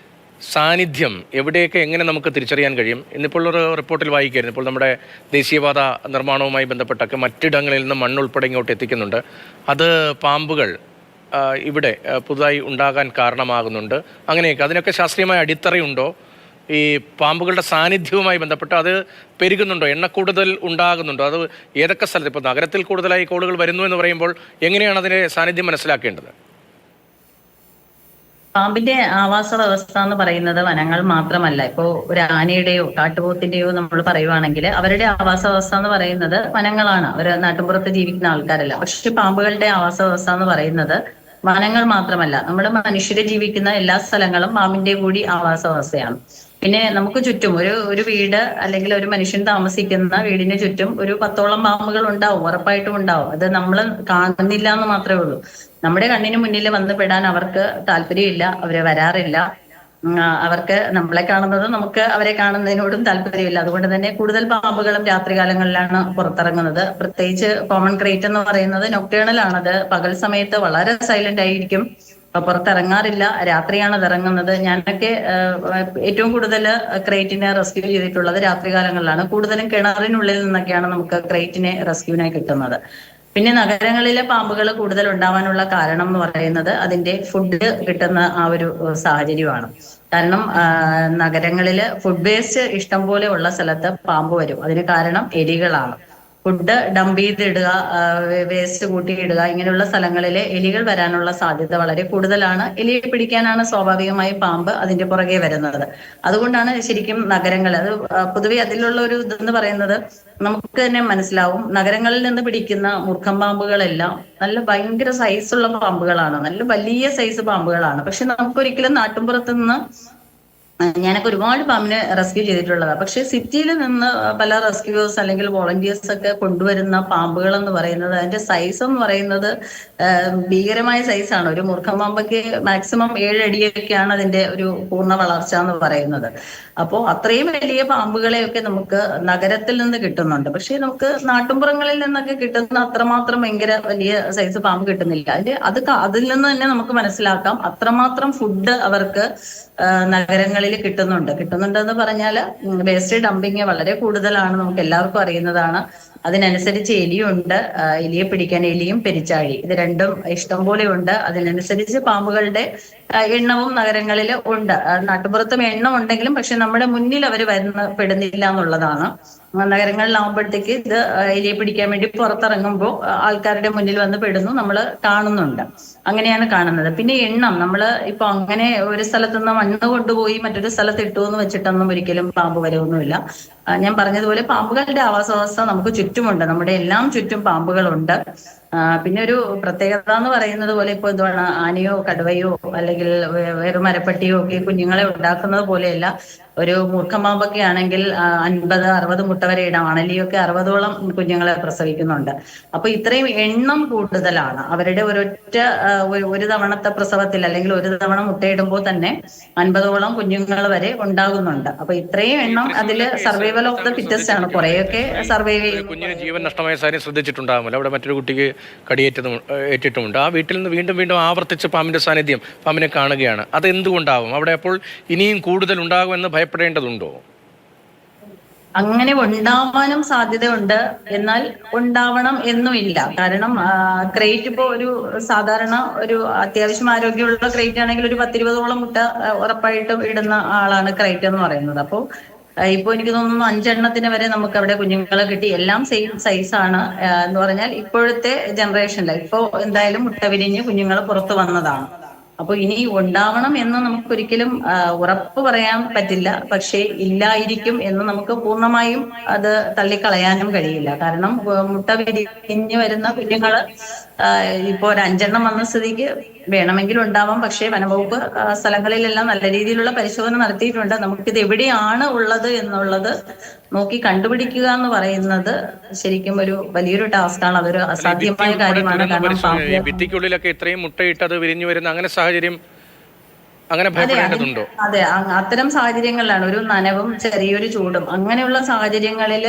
സാന്നിധ്യം എവിടെയൊക്കെ എങ്ങനെ നമുക്ക് തിരിച്ചറിയാൻ കഴിയും? ഇന്നിപ്പോൾ ഒരു റിപ്പോർട്ടിൽ വായിക്കായിരുന്നു, ഇപ്പോൾ നമ്മുടെ ദേശീയപാത നിർമ്മാണവുമായി ബന്ധപ്പെട്ടൊക്കെ മറ്റിടങ്ങളിൽ നിന്ന് മണ്ണുൾപ്പെടെ ഇങ്ങോട്ട് എത്തിക്കുന്നുണ്ട്. അത് പാമ്പുകൾ ഇവിടെ പുതുതായി ഉണ്ടാകാൻ കാരണമാകുന്നുണ്ട്. അങ്ങനെയൊക്കെ അതിനൊക്കെ ശാസ്ത്രീയമായ അടിത്തറയുണ്ടോ? ഈ പാമ്പുകളുടെ സാന്നിധ്യവുമായി ബന്ധപ്പെട്ട് അത് പെരുകുന്നുണ്ടോ, എണ്ണ കൂടുതൽ ഉണ്ടാകുന്നുണ്ടോ? അത് ഏതൊക്കെ സ്ഥലത്ത്, ഇപ്പോൾ നഗരത്തിൽ കൂടുതലായി കോളുകൾ വരുന്നു എന്ന് പറയുമ്പോൾ എങ്ങനെയാണ് അതിൻ്റെ സാന്നിധ്യം മനസ്സിലാക്കേണ്ടത്? പാമ്പിന്റെ ആവാസ വ്യവസ്ഥ എന്ന് പറയുന്നത് വനങ്ങൾ മാത്രമല്ല. ഇപ്പോ ഒരു ആനയുടെയോ കാട്ടുപോത്തിന്റെയോ നമ്മൾ പറയുവാണെങ്കിൽ അവരുടെ ആവാസ വ്യവസ്ഥ എന്ന് പറയുന്നത് വനങ്ങളാണ്. അവർ നാട്ടുമ്പുറത്ത് ജീവിക്കുന്ന ആൾക്കാരല്ല. പക്ഷെ പാമ്പുകളുടെ ആവാസ വ്യവസ്ഥ എന്ന് പറയുന്നത് വനങ്ങൾ മാത്രമല്ല, നമ്മുടെ മനുഷ്യരെ ജീവിക്കുന്ന എല്ലാ സ്ഥലങ്ങളും പാമ്പിന്റെ കൂടി ആവാസ വ്യവസ്ഥയാണ്. പിന്നെ നമുക്ക് ചുറ്റും ഒരു വീട് അല്ലെങ്കിൽ ഒരു മനുഷ്യൻ താമസിക്കുന്ന വീടിന് ചുറ്റും ഒരു 10ഓളം പാമ്പുകൾ ഉണ്ടാവും, ഉറപ്പായിട്ടും ഉണ്ടാവും. അത് നമ്മൾ കാണുന്നില്ല എന്ന് മാത്രമേ ഉള്ളൂ. നമ്മുടെ കണ്ണിന് മുന്നിൽ വന്ന് പെടാൻ അവർക്ക് താല്പര്യമില്ല, അവര് വരാറില്ല. അവർക്ക് നമ്മളെ കാണുന്നത് നമുക്ക് അവരെ കാണുന്നതിനോടും താല്പര്യമില്ല. അതുകൊണ്ട് തന്നെ കൂടുതൽ പാമ്പുകളും രാത്രികാലങ്ങളിലാണ് പുറത്തിറങ്ങുന്നത്. പ്രത്യേകിച്ച് കോമൺ ക്രേറ്റ് എന്ന് പറയുന്നത് നൊക്ടേണൽ ആണത്. പകൽ സമയത്ത് വളരെ സൈലന്റ് ആയിരിക്കും, പുറത്തിറങ്ങാറില്ല. രാത്രിയാണ് അത് ഇറങ്ങുന്നത്. ഞാനൊക്കെ ഏറ്റവും കൂടുതൽ ക്രേറ്റിനെ റെസ്ക്യൂ ചെയ്തിട്ടുള്ളത് രാത്രികാലങ്ങളിലാണ്. കൂടുതലും കിണറിനുള്ളിൽ നിന്നൊക്കെയാണ് നമുക്ക് ക്രേറ്റിനെ റെസ്ക്യൂവിനായി കിട്ടുന്നത്. പിന്നെ നഗരങ്ങളിലെ പാമ്പുകൾ കൂടുതൽ ഉണ്ടാവാനുള്ള കാരണം എന്ന് പറയുന്നത് അതിന്റെ ഫുഡ് കിട്ടുന്ന ആ ഒരു സാഹചര്യമാണ്. കാരണം നഗരങ്ങളില് ഫുഡ് വേസ്റ്റ് ഇഷ്ടം പോലെ ഉള്ള സ്ഥലത്ത് പാമ്പ് വരും. അതിന് കാരണം എലികളാണ്. ഫുഡ് ഡംപ് ചെയ്തിടുക, വേസ്റ്റ് കൂട്ടിയിടുക, ഇങ്ങനെയുള്ള സ്ഥലങ്ങളിലെ എലികൾ വരാനുള്ള സാധ്യത വളരെ കൂടുതലാണ്. എലിയെ പിടിക്കാനാണ് സ്വാഭാവികമായി പാമ്പ് അതിന്റെ പുറകെ വരുന്നത്. അതുകൊണ്ടാണ് ശരിക്കും നഗരങ്ങൾ, അത് പൊതുവെ അതിലുള്ള ഒരു ഇതെന്ന് പറയുന്നത് നമുക്ക് തന്നെ മനസ്സിലാവും. നഗരങ്ങളിൽ നിന്ന് പിടിക്കുന്ന മൂർഖം പാമ്പുകളെല്ലാം നല്ല ഭയങ്കര സൈസുള്ള പാമ്പുകളാണ്, നല്ല വലിയ സൈസ് പാമ്പുകളാണ്. പക്ഷെ നമുക്കൊരിക്കലും നാട്ടുമ്പുറത്ത് നിന്ന് ഞാനൊക്കെ ഒരുപാട് പാമ്പിനെ റെസ്ക്യൂ ചെയ്തിട്ടുള്ളതാണ്. പക്ഷെ സിറ്റിയിൽ നിന്ന് പല റെസ്ക്യൂവേഴ്സ് അല്ലെങ്കിൽ വോളണ്ടിയേഴ്സ് ഒക്കെ കൊണ്ടുവരുന്ന പാമ്പുകൾ എന്ന് പറയുന്നത് അതിന്റെ സൈസ് എന്ന് പറയുന്നത് ഭീകരമായ സൈസാണ്. ഒരു മൂർഖം പാമ്പൊക്കെ മാക്സിമം 7 അടിയൊക്കെയാണ് അതിന്റെ ഒരു പൂർണ്ണ വളർച്ച എന്ന് പറയുന്നത്. അപ്പോൾ അത്രയും വലിയ പാമ്പുകളെയൊക്കെ നമുക്ക് നഗരത്തിൽ നിന്ന് കിട്ടുന്നുണ്ട്. പക്ഷെ നമുക്ക് നാട്ടുമ്പുറങ്ങളിൽ നിന്നൊക്കെ കിട്ടുന്ന അത്രമാത്രം ഭയങ്കര വലിയ സൈസ് പാമ്പ് കിട്ടുന്നില്ല. അതിൽ നിന്ന് തന്നെ നമുക്ക് മനസ്സിലാക്കാം അത്രമാത്രം ഫുഡ് അവർക്ക് നഗരങ്ങളിൽ കിട്ടുന്നുണ്ടെന്ന് പറഞ്ഞാൽ വേസ്റ്റ് ഡംപിങ് വളരെ കൂടുതലാണ്, നമുക്ക് എല്ലാവർക്കും അറിയുന്നതാണ്. അതിനനുസരിച്ച് എലിയുണ്ട്, എലിയെ പിടിക്കാൻ എലിയും പെരിച്ചാഴി ഇത് രണ്ടും ഇഷ്ടം പോലെ ഉണ്ട്. അതിനനുസരിച്ച് പാമ്പുകളുടെ എണ്ണവും നഗരങ്ങളിൽ ഉണ്ട്. നാട്ടുപുറത്തും എണ്ണം ഉണ്ടെങ്കിലും പക്ഷെ നമ്മുടെ മുന്നിൽ അവർ പെടുന്നില്ല എന്നുള്ളതാണ്. നഗരങ്ങളിലാവുമ്പോഴത്തേക്ക് ഇത് എലിയെ പിടിക്കാൻ വേണ്ടി പുറത്തിറങ്ങുമ്പോൾ ആൾക്കാരുടെ മുന്നിൽ വന്ന് പെടുന്നു, നമ്മൾ കാണുന്നുണ്ട്. അങ്ങനെയാണ് കാണുന്നത്. പിന്നെ എണ്ണം, നമ്മൾ ഇപ്പൊ അങ്ങനെ ഒരു സ്ഥലത്തുനിന്ന് മണ്ണ് കൊണ്ടുപോയി മറ്റൊരു സ്ഥലത്ത് ഇട്ടു എന്ന് വെച്ചിട്ടൊന്നും ഒരിക്കലും പാമ്പ് വരുമൊന്നുമില്ല. ഞാൻ പറഞ്ഞതുപോലെ പാമ്പുകളുടെ ആവാസവ്യവസ്ഥ നമുക്ക് ചുറ്റുമുണ്ട്, നമ്മുടെ എല്ലാം ചുറ്റും പാമ്പുകളുണ്ട്. പിന്നെ ഒരു പ്രത്യേകത എന്ന് പറയുന്നത് പോലെ ഇപ്പൊ എന്താണ് ആനയോ കടുവയോ അല്ലെങ്കിൽ വേറെ മരപ്പട്ടിയോ ഒക്കെ കുഞ്ഞുങ്ങളെ ഉണ്ടാക്കുന്നത് പോലെയല്ല. ഒരു മൂർഖം പാമ്പൊക്കെ ആണെങ്കിൽ 50-60 മുട്ട വരെ ഇടാം. അണലിയൊക്കെ 60ഓളം കുഞ്ഞുങ്ങളെ പ്രസവിക്കുന്നുണ്ട്. അപ്പൊ ഇത്രയും എണ്ണം കൂടുതലാണ്. അവരുടെ ഒരു തവണത്തെ പ്രസവത്തിൽ അല്ലെങ്കിൽ ഒരു തവണ മുട്ടയിടുമ്പോൾ തന്നെ 50ഓളം കുഞ്ഞുങ്ങൾ വരെ ഉണ്ടാകുന്നുണ്ട്. അപ്പൊ ഇത്രയും എണ്ണം അതില് സർവൈവൽ ഓഫ് ദ ഫിറ്റസ്റ്റ് ആണ്. കുറെയൊക്കെ സർവൈവ് ചെയ്യുന്നു. കുഞ്ഞിന് ജീവൻ നഷ്ടമായ കാര്യം ശ്രദ്ധിച്ചിട്ടുണ്ടാകുമല്ലോ. അവിടെ മറ്റൊരു കുട്ടിക്ക് ഏറ്റിട്ടുമുണ്ട്. ആ വീട്ടിൽ നിന്ന് വീണ്ടും ആവർത്തിച്ച് പാമ്പിന്റെ സാന്നിധ്യം പാമ്പിനെ കാണുകയാണ്. അത് എന്തുകൊണ്ടാവും? അവിടെ അപ്പോൾ ഇനിയും കൂടുതൽ ഉണ്ടാകുമെന്ന് ഭയപ്പെടേണ്ടതുണ്ടോ? അങ്ങനെ ഉണ്ടാവാനും സാധ്യതയുണ്ട്, എന്നാൽ ഉണ്ടാവണം എന്നുമില്ല. കാരണം ക്രേറ്റ് ഇപ്പോ ഒരു സാധാരണ ഒരു അത്യാവശ്യം ആരോഗ്യമുള്ള ക്രേറ്റ് ആണെങ്കിൽ ഒരു 10-20ഓളം മുട്ട ഉറപ്പായിട്ടും ഇടുന്ന ആളാണ് ക്രേറ്റ് എന്ന് പറയുന്നത്. അപ്പോൾ ഇപ്പൊ എനിക്ക് തോന്നുന്നു 5 എണ്ണത്തിന് വരെ നമുക്ക് അവിടെ കുഞ്ഞുങ്ങളെ കിട്ടി. എല്ലാം സെയിം സൈസാണ് എന്ന് പറഞ്ഞാൽ ഇപ്പോഴത്തെ ജനറേഷനിൽ ഇപ്പോ എന്തായാലും മുട്ട വിരിഞ്ഞ് കുഞ്ഞുങ്ങൾ പുറത്തു വന്നതാണ്. അപ്പൊ ഇനി ഉണ്ടാവണം എന്ന് നമുക്കൊരിക്കലും ഉറപ്പ് പറയാൻ പറ്റില്ല. പക്ഷേ ഇല്ലായിരിക്കും എന്ന് നമുക്ക് പൂർണ്ണമായും അത് തള്ളിക്കളയാനും കഴിയില്ല. കാരണം മുട്ട വിരിഞ്ഞ് വരുന്ന കുഞ്ഞുങ്ങള് ഇപ്പൊ ഒരു 5 എണ്ണം വന്ന സ്ഥിതിക്ക് വേണമെങ്കിൽ ഉണ്ടാവാം. പക്ഷേ വനംവകുപ്പ് സ്ഥലങ്ങളിലെല്ലാം നല്ല രീതിയിലുള്ള പരിശോധന നടത്തിയിട്ടുണ്ട്. നമുക്കിത് എവിടെയാണ് ഉള്ളത് എന്നുള്ളത് നോക്കി കണ്ടുപിടിക്കുക എന്ന് പറയുന്നത് ശരിക്കും ഒരു വലിയൊരു ടാസ്കാണ്. അതൊരു അസാധ്യമായ കാര്യമാണ്. കാരണം ഭിത്തിക്കുള്ളിലൊക്കെ ഇത്രയും മുട്ടയിട്ട് അത് വിരിഞ്ഞു വരുന്ന അങ്ങനെ സാഹചര്യം അങ്ങനെ ഭയപ്പെടേണ്ടതുണ്ടോ? അതെ, അത്തരം സാഹചര്യങ്ങളിലാണ് ഒരു നനവും ചെറിയൊരു ചൂടും അങ്ങനെയുള്ള സാഹചര്യങ്ങളിൽ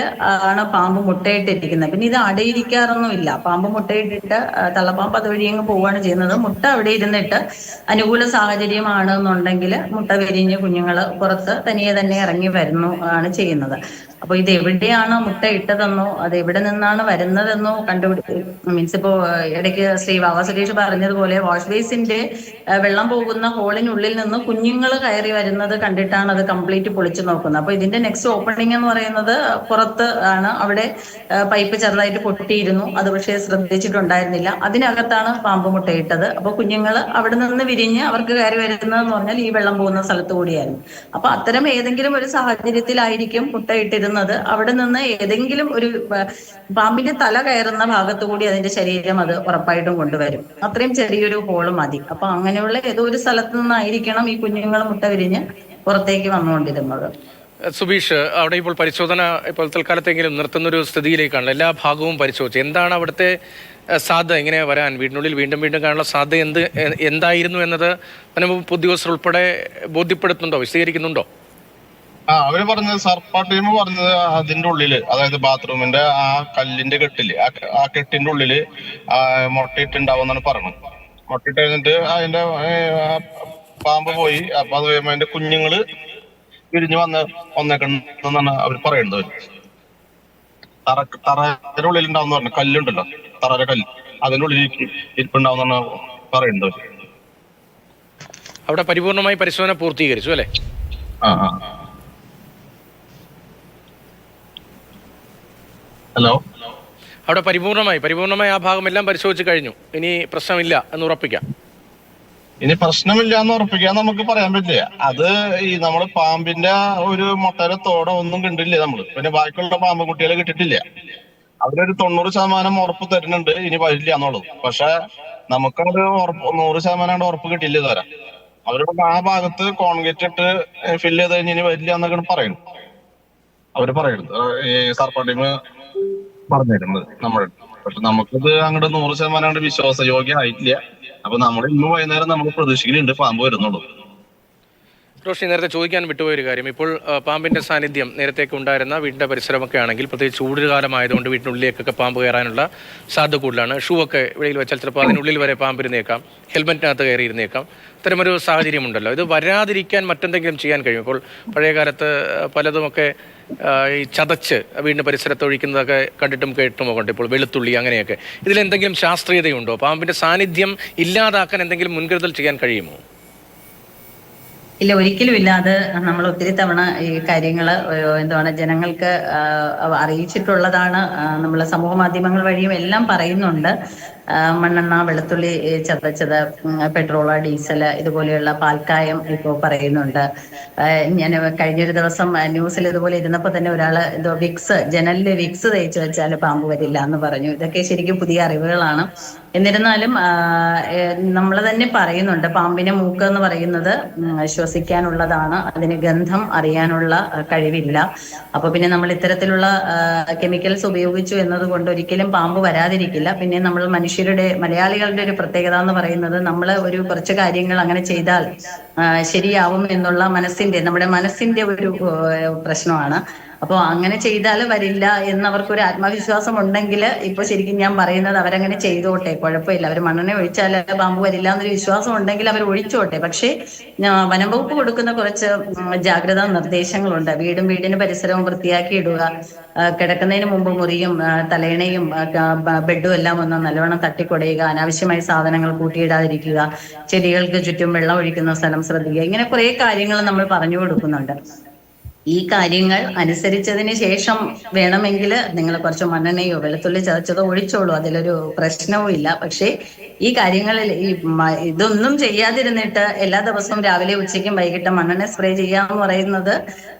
ആണ് പാമ്പ് മുട്ടയിട്ടിരിക്കുന്നത്. പിന്നെ ഇത് അടയിരിക്കാറൊന്നുമില്ല. പാമ്പ് മുട്ടയിട്ടിട്ട് തള്ളപ്പാമ്പ് അതുവഴി അങ്ങ് പോവുകയാണ് ചെയ്യുന്നത്. മുട്ട അവിടെ ഇരുന്നിട്ട് അനുകൂല സാഹചര്യമാണെന്നുണ്ടെങ്കിൽ മുട്ട വിരിഞ്ഞ് കുഞ്ഞുങ്ങൾ പുറത്ത് തനിയെ തന്നെ ഇറങ്ങി വരുന്നു ആണ് ചെയ്യുന്നത്. അപ്പൊ ഇത് എവിടെയാണ് മുട്ട ഇട്ടതെന്നോ അത് എവിടെ നിന്നാണ് വരുന്നതെന്നോ മീൻസ് ഇപ്പോ ഇടയ്ക്ക് ശ്രീ വാവ സുരേഷ് പറഞ്ഞതുപോലെ വാഷ് ബേസിന്റെ വെള്ളം പോകുന്ന ഹോളിനുള്ളിൽ നിന്ന് കുഞ്ഞുങ്ങൾ കയറി വരുന്നത് കണ്ടിട്ടാണ് അത് കംപ്ലീറ്റ് പൊളിച്ചു നോക്കുന്നത്. അപ്പൊ ഇതിന്റെ നെക്സ്റ്റ് ഓപ്പണിംഗ് എന്ന് പറയുന്നത് പുറത്ത് ആണ്. അവിടെ പൈപ്പ് ചെറുതായിട്ട് പൊട്ടിയിരുന്നു, അത് പക്ഷേ ശ്രദ്ധിച്ചിട്ടുണ്ടായിരുന്നില്ല. അതിനകത്താണ് പാമ്പ് മുട്ടയിട്ടത്. അപ്പൊ കുഞ്ഞുങ്ങൾ അവിടെ നിന്ന് വിരിഞ്ഞ് അവർക്ക് കയറി വരുന്നതെന്ന് പറഞ്ഞാൽ ഈ വെള്ളം പോകുന്ന സ്ഥലത്ത് കൂടിയായിരുന്നു. അപ്പൊ അത്തരം ഏതെങ്കിലും ഒരു സാഹചര്യത്തിലായിരിക്കും മുട്ടയിട്ടിരുന്നത്. അവിടെ നിന്ന് ഏതെങ്കിലും ഒരു പാമ്പിന്റെ തല കയറുന്ന ഭാഗത്തു കൂടി അതിന്റെ ശരീരം അത് ഉറപ്പായിട്ടും കൊണ്ടുവരും. അത്രയും ചെറിയൊരു ഹോള് മതി. അപ്പൊ അങ്ങനെയുള്ള ഏതോ ഒരു സ്ഥലത്ത് നിന്നായിരിക്കണം ഈ കുഞ്ഞുങ്ങൾ മുട്ട വിരിഞ്ഞ് പുറത്തേക്ക് വന്നുകൊണ്ടിരുന്നത്. സുബീഷ്, അവിടെ ഇപ്പോൾ പരിശോധന ഇപ്പോൾ തൽക്കാലത്തെങ്കിലും നിർത്തുന്നൊരു സ്ഥിതിയിലേക്കാണ്. എല്ലാ ഭാഗവും പരിശോധിച്ചു. എന്താണ് അവിടുത്തെ സാധ്യത ഇങ്ങനെ വരാൻ, വീടിനുള്ളിൽ വീണ്ടും വീണ്ടും കാണാനുള്ള സാധ്യത എന്തായിരുന്നു എന്നത് വനംവകുപ്പ് ഉദ്യോഗസ്ഥർ ഉൾപ്പെടെ ബോധ്യപ്പെടുത്തുന്നുണ്ടോ, വിശദീകരിക്കുന്നുണ്ടോ? അവര് പറഞ്ഞത്, സർപ്പ ടീം പറഞ്ഞത് അതിന്റെ ഉള്ളില്, അതായത് ബാത്റൂമിന്റെ ആ കല്ലിന്റെ കെട്ടില്, ആ കെട്ടിന്റെ ഉള്ളില് മുട്ടയിട്ടുണ്ടാവുന്നാണ് പറഞ്ഞത്. മുട്ടയിട്ട് കഴിഞ്ഞിട്ട് അതിന്റെ പാമ്പ് പോയി. അപ്പൊ അത് അതിന്റെ കുഞ്ഞുങ്ങള് വിരിഞ്ഞ് വന്നേക്കണെന്നാണ് അവർ പറയുന്നത്. തറയുടെ ഉള്ളിൽ ഉണ്ടാവുന്ന പറഞ്ഞു, കല്ലുണ്ടല്ലോ, തറയുടെ കല്ല്, അതിന്റെ ഉള്ളിൽ ഇരിപ്പുണ്ടാവുന്നാണ് പറയുന്നത്. അവിടെ പരിപൂർണമായി പരിശോധന പൂർത്തീകരിച്ചു അല്ലേ? ഹലോ, അവിടെ പരിപൂർണമായി ആ ഭാഗമെല്ലാം പരിശോധിച്ച് കഴിഞ്ഞു. ഇനി പ്രശ്നമില്ല എന്ന് ഉറപ്പിക്കാം. ഇനി പ്രശ്നമില്ല എന്ന് ഉറപ്പിക്കാൻ നമുക്ക് പറയാൻ പറ്റില്ല. അത് ഈ നമ്മള് പാമ്പിന്റെ ഒരു മുട്ടയുടെ തോട ഒന്നും കണ്ടില്ലേ നമ്മള്. പിന്നെ ബാക്കിയുള്ള പാമ്പ് കുട്ടികളെ കിട്ടിയിട്ടില്ല. അവരൊരു 90% ഉറപ്പ് തരുന്നുണ്ട് ഇനി വരില്ല എന്നുള്ളത്. പക്ഷെ നമുക്കത് 100% ഉറപ്പ് കിട്ടില്ല ഇതുവരെ. അവരുടെ ആ ഭാഗത്ത് കോൺക്രീറ്റ് ഇട്ട് ഫില്ല് ചെയ്ത് കഴിഞ്ഞ് ഇനി വരില്ല എന്നൊക്കെയാണ് പറയുന്നത്. അവര് പറയുന്നത് ഈ സർപ്പ ടീം പറഞ്ഞിരുന്നത് നമ്മൾ. പക്ഷെ നമുക്കത് അങ്ങോട്ട് 100% വിശ്വാസയോഗ്യമായിട്ടില്ല. അപ്പൊ നമ്മൾ ഇന്ന് വൈകുന്നേരം നമ്മൾ പ്രതീക്ഷിക്കുന്നുണ്ട് പാമ്പ് വരുന്നുള്ളൂ. റോഷി, നേരത്തെ ചോദിക്കാൻ വിട്ടുപോയൊരു കാര്യം, ഇപ്പോൾ പാമ്പിന്റെ സാന്നിധ്യം നേരത്തേക്ക് ഉണ്ടായിരുന്ന വീടിന്റെ പരിസരമൊക്കെ ആണെങ്കിൽ, പ്രത്യേകിച്ച് ചൂടുകാലമായതുകൊണ്ട് വീട്ടിനുള്ളിലേക്കൊക്കെ പാമ്പ് കയറാനുള്ള സാധ്യത കൂടുതലാണ്. ഷൂ ഒക്കെ വെളിയിൽ വെച്ചാൽ ചിലപ്പോൾ അതിനുള്ളിൽ വരെ പാമ്പിരുന്നേക്കാം, ഹെൽമെറ്റിനകത്ത് കയറിയിരുന്നേക്കാം. അത്തരമൊരു സാഹചര്യമുണ്ടല്ലോ. ഇത് വരാതിരിക്കാൻ മറ്റെന്തെങ്കിലും ചെയ്യാൻ കഴിയും? ഇപ്പോൾ പഴയ കാലത്ത് പലതുമൊക്കെ ഈ ചതച്ച് വീടിന്റെ പരിസരത്ത് ഒഴിക്കുന്നതൊക്കെ കണ്ടിട്ടും കേട്ടുമൊക്കെ ഉണ്ട്. ഇപ്പോൾ വെളുത്തുള്ളി അങ്ങനെയൊക്കെ. ഇതിലെന്തെങ്കിലും ശാസ്ത്രീയതയുണ്ടോ? പാമ്പിന്റെ സാന്നിധ്യം ഇല്ലാതാക്കാൻ എന്തെങ്കിലും മുൻകരുതൽ ചെയ്യാൻ കഴിയുമോ? ഇല്ല, ഒരിക്കലും ഇല്ല. അത് നമ്മൾ ഒത്തിരി തവണ ഈ കാര്യങ്ങൾ എന്താണ് ജനങ്ങൾക്ക് അറിയിച്ചിട്ടുള്ളതാണ്. നമ്മൾ സമൂഹ മാധ്യമങ്ങൾ വഴിയും എല്ലാം പറയുന്നുണ്ട്. മണ്ണെണ്ണ, വെളുത്തുള്ളി ചതച്ചത്, പെട്രോള്, ഡീസല്, ഇതുപോലെയുള്ള പാൽക്കായം ഇപ്പോൾ പറയുന്നുണ്ട്. ഞാൻ കഴിഞ്ഞൊരു ദിവസം ന്യൂസിൽ ഇതുപോലെ ഇരുന്നപ്പോൾ തന്നെ ഒരാള് എന്തോ ജനലില് വിക്സ് തേച്ച് വെച്ചാൽ പാമ്പ് വരില്ല എന്ന് പറഞ്ഞു. ഇതൊക്കെ ശരിക്കും പുതിയ അറിവുകളാണ്. എന്നിരുന്നാലും നമ്മൾ തന്നെ പറയുന്നുണ്ട്, പാമ്പിന്റെ മൂക്ക് എന്ന് പറയുന്നത് ശ്വസിക്കാനുള്ളതാണ്, അതിന് ഗന്ധം അറിയാനുള്ള കഴിവില്ല. അപ്പൊ പിന്നെ നമ്മൾ ഇത്തരത്തിലുള്ള കെമിക്കൽസ് ഉപയോഗിച്ചു എന്നതുകൊണ്ട് ഒരിക്കലും പാമ്പ് വരാതിരിക്കില്ല. പിന്നെ നമ്മൾ മലയാളികളുടെ ഒരു പ്രത്യേകത എന്ന് പറയുന്നത്, നമ്മൾ ഒരു കുറച്ച് കാര്യങ്ങൾ അങ്ങനെ ചെയ്താൽ ശരിയാവും എന്നുള്ള നമ്മുടെ മനസ്സിന്റെ ഒരു പ്രശ്നമാണ്. അപ്പോൾ അങ്ങനെ ചെയ്താൽ വരില്ല എന്നവർക്കൊരു ആത്മവിശ്വാസം ഉണ്ടെങ്കിൽ, ഇപ്പൊ ശരിക്കും ഞാൻ പറയുന്നത് അവരങ്ങനെ ചെയ്തോട്ടെ, കുഴപ്പമില്ല. അവർ മണ്ണെണ്ണ ഒഴിച്ചാൽ പാമ്പ് വരില്ല എന്നൊരു വിശ്വാസം ഉണ്ടെങ്കിൽ അവർ ഒഴിച്ചോട്ടെ. പക്ഷേ വനംവകുപ്പ് കൊടുക്കുന്ന കുറച്ച് ജാഗ്രതാ നിർദ്ദേശങ്ങളുണ്ട്. വീടിന് പരിസരവും വൃത്തിയാക്കി ഇടുക, കിടക്കുന്നതിന് മുമ്പ് മുറിയും തലയണയും ബെഡും എല്ലാം ഒന്ന് നല്ലവണ്ണം തട്ടിക്കൊടയുക, അനാവശ്യമായി സാധനങ്ങൾ കൂട്ടിയിടാതിരിക്കുക, ചെടികൾക്ക് ചുറ്റും വെള്ളം ഒഴിക്കുന്ന സ്ഥലം ശ്രദ്ധിക്കുക. ഇങ്ങനെ കുറെ കാര്യങ്ങൾ നമ്മൾ പറഞ്ഞു കൊടുക്കുന്നുണ്ട്. ഈ കാര്യങ്ങൾ അനുസരിച്ചതിന് ശേഷം വേണമെങ്കിൽ നിങ്ങൾ കുറച്ച് മണ്ണെണ്ണയോ വെളുത്തുള്ളി ചതച്ചതോ ഒഴിച്ചോളൂ, അതിലൊരു പ്രശ്നവും ഇല്ല. പക്ഷേ ഈ കാര്യങ്ങളിൽ ഇതൊന്നും ചെയ്യാതിരുന്നിട്ട് എല്ലാ ദിവസവും രാവിലെ ഉച്ചയ്ക്കും വൈകിട്ടും മണ്ണെണ്ണ സ്പ്രേ ചെയ്യാന്ന് പറയുന്നത്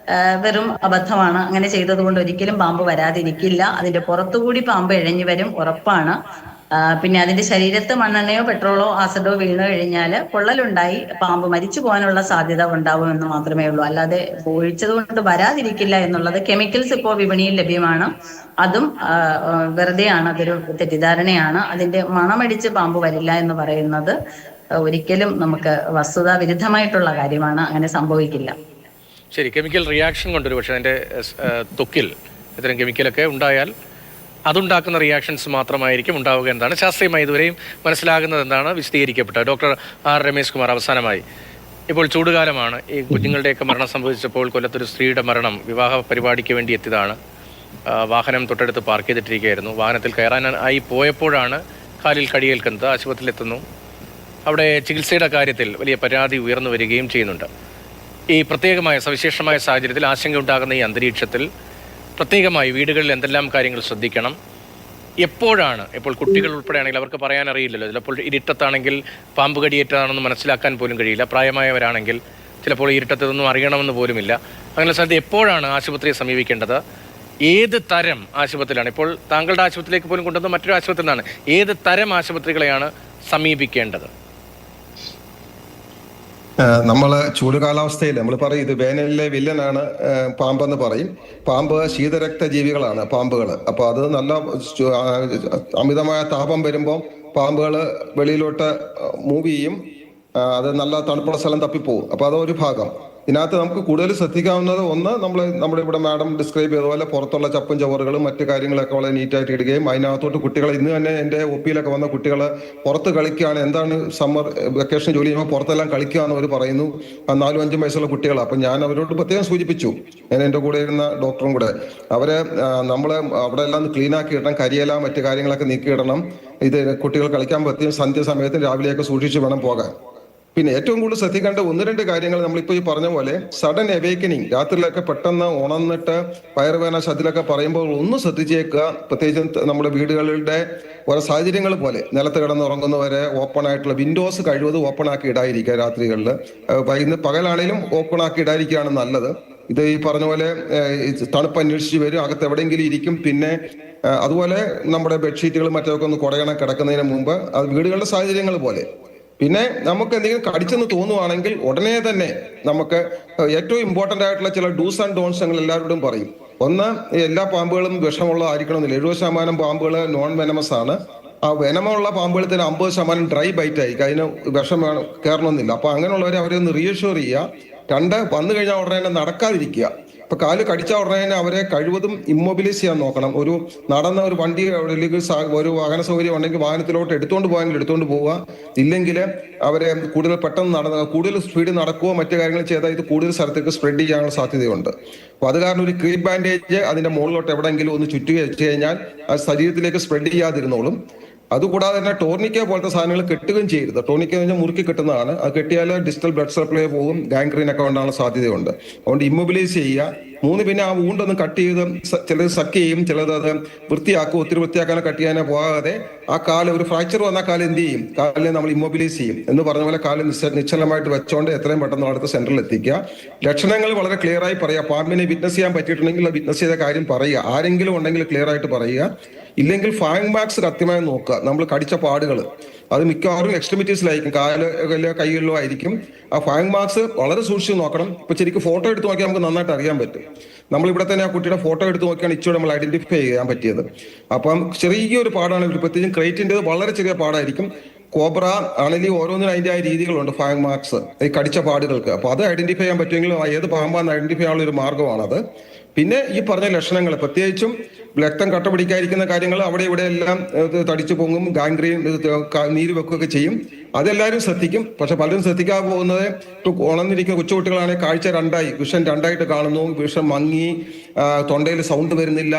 വെറും അബദ്ധമാണ്. അങ്ങനെ ചെയ്തത് കൊണ്ട് ഒരിക്കലും പാമ്പ് വരാതിരിക്കില്ല. അതിന്റെ പുറത്തുകൂടി പാമ്പ് ഇഴഞ്ഞു വരും, ഉറപ്പാണ്. പിന്നെ അതിന്റെ ശരീരത്ത് മണ്ണെണ്ണയോ പെട്രോളോ ആസിഡോ വീണു കഴിഞ്ഞാൽ പൊള്ളലുണ്ടായി പാമ്പ് മരിച്ചു പോകാനുള്ള സാധ്യത ഉണ്ടാവും എന്ന് മാത്രമേ ഉള്ളൂ. അല്ലാതെ ഒഴിച്ചത് കൊണ്ട് വരാതിരിക്കില്ല എന്നുള്ളത്, കെമിക്കൽസ് ഇപ്പോൾ വിപണിയിൽ ലഭ്യമാണ്, അതും വെറുതെയാണ്, അതൊരു തെറ്റിദ്ധാരണയാണ്. അതിന്റെ മണമടിച്ച് പാമ്പ് വരില്ല എന്ന് പറയുന്നത് ഒരിക്കലും നമുക്ക് വസ്തുതാ വിരുദ്ധമായിട്ടുള്ള കാര്യമാണ്. അങ്ങനെ സംഭവിക്കില്ല. ശരി, കെമിക്കൽ റിയാക്ഷൻ കൊണ്ടൊരു പക്ഷേ അതിൻ്റെ ത്വക്കിൽ ഇത്തരം കെമിക്കലൊക്കെ ഉണ്ടായാൽ അതുണ്ടാക്കുന്ന റിയാക്ഷൻസ് മാത്രമായിരിക്കും ഉണ്ടാവുക എന്നതാണ് ശാസ്ത്രീയമായി ഇതുവരെയും മനസ്സിലാകുന്നത് എന്താണ് വിശദീകരിക്കപ്പെട്ടത്. ഡോക്ടർ ആർ രമേശ് കുമാർ, അവസാനമായി ഇപ്പോൾ ചൂടുകാലമാണ്. ഈ കുഞ്ഞുങ്ങളുടെയൊക്കെ മരണം സംഭവിച്ചപ്പോൾ കൊല്ലത്തൊരു സ്ത്രീയുടെ മരണം വിവാഹ പരിപാടിക്ക് വേണ്ടി എത്തിയതാണ്. വാഹനം തൊട്ടടുത്ത് പാർക്ക് ചെയ്തിട്ടിരിക്കുകയായിരുന്നു. വാഹനത്തിൽ കയറാനായി പോയപ്പോഴാണ് കാലിൽ കടിയേൽക്കുന്നത്. ആശുപത്രിയിലെത്തുന്നു. അവിടെ ചികിത്സയുടെ കാര്യത്തിൽ വലിയ പരാതി ഉയർന്നു വരികയും ചെയ്യുന്നുണ്ട്. ഈ പ്രത്യേകമായ സവിശേഷമായ സാഹചര്യത്തിൽ ആശങ്കയുണ്ടാകുന്ന ഈ അന്തരീക്ഷത്തിൽ പ്രത്യേകമായി വീടുകളിൽ എന്തെല്ലാം കാര്യങ്ങൾ ശ്രദ്ധിക്കണം? എപ്പോഴാണ്, ഇപ്പോൾ കുട്ടികൾ ഉൾപ്പെടെയാണെങ്കിൽ അവർക്ക് പറയാൻ അറിയില്ലല്ലോ. ചിലപ്പോൾ ഇരുട്ടത്താണെങ്കിൽ പാമ്പ് കടിയേറ്റതാണെന്ന് മനസ്സിലാക്കാൻ പോലും കഴിയില്ല. പ്രായമായവരാണെങ്കിൽ ചിലപ്പോൾ ഇരുട്ടത്തൊന്നും അറിയണമെന്ന് പോലുമില്ല. അങ്ങനെ സ്ഥലത്ത് എപ്പോഴാണ് ആശുപത്രിയെ സമീപിക്കേണ്ടത്? ഏത് തരം ആശുപത്രിയിലാണ്? ഇപ്പോൾ താങ്കളുടെ ആശുപത്രിയിലേക്ക് പോലും കൊണ്ടുവന്ന മറ്റൊരു ആശുപത്രി നിന്നാണ്. ഏത് തരം ആശുപത്രികളെയാണ് സമീപിക്കേണ്ടത്? നമ്മൾ ചൂട് കാലാവസ്ഥയിൽ നമ്മൾ പറയും ഇത് വേനലിലെ വില്ലനാണ് പാമ്പെന്ന് പറയും. പാമ്പ് ശീതരക്ത ജീവികളാണ് പാമ്പുകൾ. അപ്പോൾ അത് നല്ല അമിതമായ താപം വരുമ്പോൾ പാമ്പുകൾ വെളിയിലോട്ട് മൂവ് ചെയ്യും. അത് നല്ല തണുപ്പുള്ള സ്ഥലം തപ്പിപ്പോവും. അപ്പോൾ അതൊരു ഭാഗം. ഇതിനകത്ത് നമുക്ക് കൂടുതൽ ശ്രദ്ധിക്കാവുന്നത് ഒന്ന്, നമ്മുടെ ഇവിടെ മാഡം ഡിസ്ക്രൈബ് ചെയ്ത പോലെ പുറത്തുള്ള ചപ്പും ചവറുകളും മറ്റു കാര്യങ്ങളൊക്കെ വളരെ നീറ്റായിട്ട് ഇടുകയും അതിനകത്തോട്ട് കുട്ടികളെ, ഇന്ന് തന്നെ എൻ്റെ ഒപ്പിയിലൊക്കെ വന്ന കുട്ടികൾ പുറത്ത് കളിക്കുകയാണ്. എന്താണ് സമ്മർ വെക്കേഷൻ ജോലി ചെയ്യുമ്പോൾ പുറത്തെല്ലാം കളിക്കുകയെന്ന് അവർ പറയുന്നു. 4-5 വയസ്സുള്ള കുട്ടികളാണ്. അപ്പം ഞാൻ അവരോട് പ്രത്യേകം സൂചിപ്പിച്ചു, ഞാൻ എൻ്റെ കൂടെ ഇരുന്ന ഡോക്ടറും കൂടെ, അവരെ നമ്മൾ അവിടെ എല്ലാം ക്ലീൻ ആക്കി ഇടണം, കരിയില മറ്റു കാര്യങ്ങളൊക്കെ നീക്കിയിടണം. ഇത് കുട്ടികൾ കളിക്കാൻ പറ്റിയും സന്ധ്യ സമയത്ത് രാവിലെയൊക്കെ സൂക്ഷിച്ച് വേണം പോകാൻ. പിന്നെ ഏറ്റവും കൂടുതൽ ശ്രദ്ധിക്കേണ്ട 1-2 കാര്യങ്ങൾ നമ്മളിപ്പോൾ ഈ പറഞ്ഞ പോലെ സഡൻ അവേക്കനിങ്, രാത്രിയിലൊക്കെ പെട്ടെന്ന് ഉണർന്നിട്ട് വയറുവേദന ശബ്ദത്തിലൊക്കെ പറയുമ്പോൾ ഒന്ന് ശ്രദ്ധിച്ചേക്കുക. പ്രത്യേകിച്ചും നമ്മുടെ വീടുകളുടെ ഓരോ സാഹചര്യങ്ങൾ പോലെ നിലത്ത് കിടന്നുറങ്ങുന്നവരെ ഓപ്പൺ ആയിട്ടുള്ള വിൻഡോസ് കഴിവതും ഓപ്പൺ ആക്കി ഇടാതിരിക്കുക. രാത്രികളിൽ പകലാണെങ്കിലും ഓപ്പൺ ആക്കി ഇടാതിരിക്കുകയാണ് നല്ലത്. ഇത് ഈ പറഞ്ഞ പോലെ തണുപ്പ് അന്വേഷിച്ച് വരും, അകത്ത് എവിടെയെങ്കിലും ഇരിക്കും. പിന്നെ അതുപോലെ നമ്മുടെ ബെഡ്ഷീറ്റുകൾ മറ്റൊക്കെ ഒന്ന് കുടയണം കിടക്കുന്നതിന് മുമ്പ്. അത് വീടുകളുടെ സാഹചര്യങ്ങൾ പോലെ. പിന്നെ നമുക്ക് എന്തെങ്കിലും കടിച്ചെന്ന് തോന്നുവാണെങ്കിൽ ഉടനെ തന്നെ നമുക്ക് ഏറ്റവും ഇമ്പോർട്ടൻ്റ് ആയിട്ടുള്ള ചില ഡൂസ് ആൻഡ് ഡോൺസ് ഞങ്ങൾ എല്ലാവരോടും പറയും. ഒന്ന്, എല്ലാ പാമ്പുകളും വിഷമുള്ളതായിരിക്കണമെന്നില്ല. 70% പാമ്പുകൾ നോൺ വെനമസ് ആണ്. ആ വെനമുള്ള പാമ്പുകളിൽ തന്നെ 50% ഡ്രൈ ബൈറ്റ് ആയിരിക്കും. അതിന് വിഷം കയറണമെന്നില്ല. അപ്പൊ അങ്ങനെയുള്ളവരെ അവരെ ഒന്ന് റീഅഷ്യൂർ ചെയ്യുക. 2, വന്നു കഴിഞ്ഞാൽ ഉടനെ നടക്കാതിരിക്കുക. ഇപ്പൊ കാല് കടിച്ച ഉടനെ അവരെ കഴിവതും ഇമ്മൊബിലൈസ് ചെയ്യാൻ നോക്കണം. ഒരു നടന്ന ഒരു വണ്ടി ഒരു വാഹന സൗകര്യം ഉണ്ടെങ്കിൽ വാഹനത്തിലോട്ട് എടുത്തുകൊണ്ട് പോകാമെങ്കിൽ എടുത്തുകൊണ്ട് പോവുക. ഇല്ലെങ്കിൽ അവരെ കൂടുതൽ സ്പീഡ് നടക്കുകയോ മറ്റു കാര്യങ്ങൾ ചെയ്താൽ ഇത് കൂടുതൽ സ്ഥലത്തേക്ക് സ്പ്രെഡ് ചെയ്യാനുള്ള സാധ്യതയുണ്ട്. അപ്പൊ അത് കാരണം ഒരു ക്രീപ്പ് ബാൻഡേജ് അതിന്റെ മുകളിലോട്ട് എവിടെയെങ്കിലും ഒന്ന് ചുറ്റുക വെച്ച് കഴിഞ്ഞാൽ അത് ശരീരത്തിലേക്ക് സ്പ്രെഡ് ചെയ്യാതിരുന്നോളും. അതുകൂടാതെ തന്നെ ടോർണിക്ക പോലത്തെ സാധനങ്ങൾ കെട്ടുകയും ചെയ്യരുത്. ടോർണിക്ക എന്ന് പറഞ്ഞാൽ മുറുക്കി കെട്ടുന്നതാണ്. അത് കെട്ടിയാൽ ഡിസ്റ്റൽ ബ്ലഡ് സപ്ലൈ പോകും, ഗാംഗ്രീൻ ഒക്കെ ഉണ്ടാകാനുള്ള സാധ്യതയുണ്ട്. അതുകൊണ്ട് ഇമ്മൊബിലൈസ് ചെയ്യുക. 3, പിന്നെ ആ വൂണ്ടൊന്നും കട്ട് ചെയ്ത് ചിലത് സക്ക് ചെയ്യും, ചിലത് അത് വൃത്തിയാക്കും. ഒത്തിരി വൃത്തിയാക്കാനോ കട്ട് ചെയ്യാനോ പോകാതെ ആ കാല്, ഒരു ഫ്രാക്ചർ വന്നാൽ കാല് എന്ത് ചെയ്യും? കാലിനെ നമ്മൾ ഇമ്മൊബിലൈസ് ചെയ്യും. എന്ന് പറഞ്ഞ പോലെ കാല് നിശ്ചലമായിട്ട് വെച്ചോണ്ട് എത്രയും പെട്ടെന്ന് അടുത്ത സെന്ററിൽ എത്തിക്കുക. ലക്ഷണങ്ങൾ വളരെ ക്ലിയർ ആയി പറയുക. പാമ്പിനെ വിറ്റ്നസ് ചെയ്യാൻ പറ്റിയിട്ടുണ്ടെങ്കിൽ വിറ്റ്നസ് ചെയ്ത കാര്യം പറയുക. ആരെങ്കിലും ഉണ്ടെങ്കിൽ ക്ലിയർ ആയിട്ട് പറയുക. ഇല്ലെങ്കിൽ ഫാങ് മാർക്സ് കൃത്യമായി നോക്കുക. നമ്മൾ കടിച്ച പാടുകൾ അത് മിക്കവാറും എക്സ്ട്രിമിറ്റീസിലായിരിക്കും, കാലിലോ കൈകളിലോ ആയിരിക്കും. ആ ഫാങ് മാർക്സ് വളരെ സൂക്ഷിച്ച് നോക്കണം. ഇപ്പൊ ശരിക്കും ഫോട്ടോ എടുത്ത് നോക്കിയാൽ നമുക്ക് നന്നായിട്ട് അറിയാൻ പറ്റും. നമ്മളിവിടെ തന്നെ ആ കുട്ടിയുടെ ഫോട്ടോ എടുത്ത് നോക്കിയാണ് ഇച്ചിരി നമ്മൾ ഐഡന്റിഫൈ ചെയ്യാൻ പറ്റിയത്. അപ്പം ചെറിയൊരു പാടാണ്. പ്രത്യേകിച്ചും ക്രേറ്റിൻ്റെ വളരെ ചെറിയ പാടായിരിക്കും. കോബ്ര ആണെങ്കിൽ ഓരോന്നിനും അതിൻ്റെ ആ രീതികളുണ്ട്, ഫാങ് മാർക്സ് ഈ കടിച്ച പാടുകൾക്ക്. അപ്പൊ അത് ഐഡന്റിഫൈ ചെയ്യാൻ പറ്റുമെങ്കിൽ ഏത് പാമ്പാന്ന് ഐഡന്റിഫൈ ചെയ്യാനുള്ള ഒരു മാർഗ്ഗമാണത്. പിന്നെ ഈ പറഞ്ഞ ലക്ഷണങ്ങൾ, പ്രത്യേകിച്ചും രക്തം കട്ട പിടിക്കാതിരിക്കുന്ന കാര്യങ്ങൾ, അവിടെ ഇവിടെ എല്ലാം തടിച്ചു പൊങ്ങും, ഗാംഗ്രീൻ, നീര് വെക്കുകയൊക്കെ ചെയ്യും. അതെല്ലാവരും ശ്രദ്ധിക്കും. പക്ഷെ പലരും ശ്രദ്ധിക്കാതെ പോകുന്നത്, ഇപ്പൊ ഉണർന്നിരിക്കുന്ന കൊച്ചുകുട്ടികളാണെങ്കിൽ കാഴ്ച വിഷൻ രണ്ടായിട്ട് കാണുന്നു, വിഷം മങ്ങി, തൊണ്ടയിൽ സൗണ്ട് വരുന്നില്ല,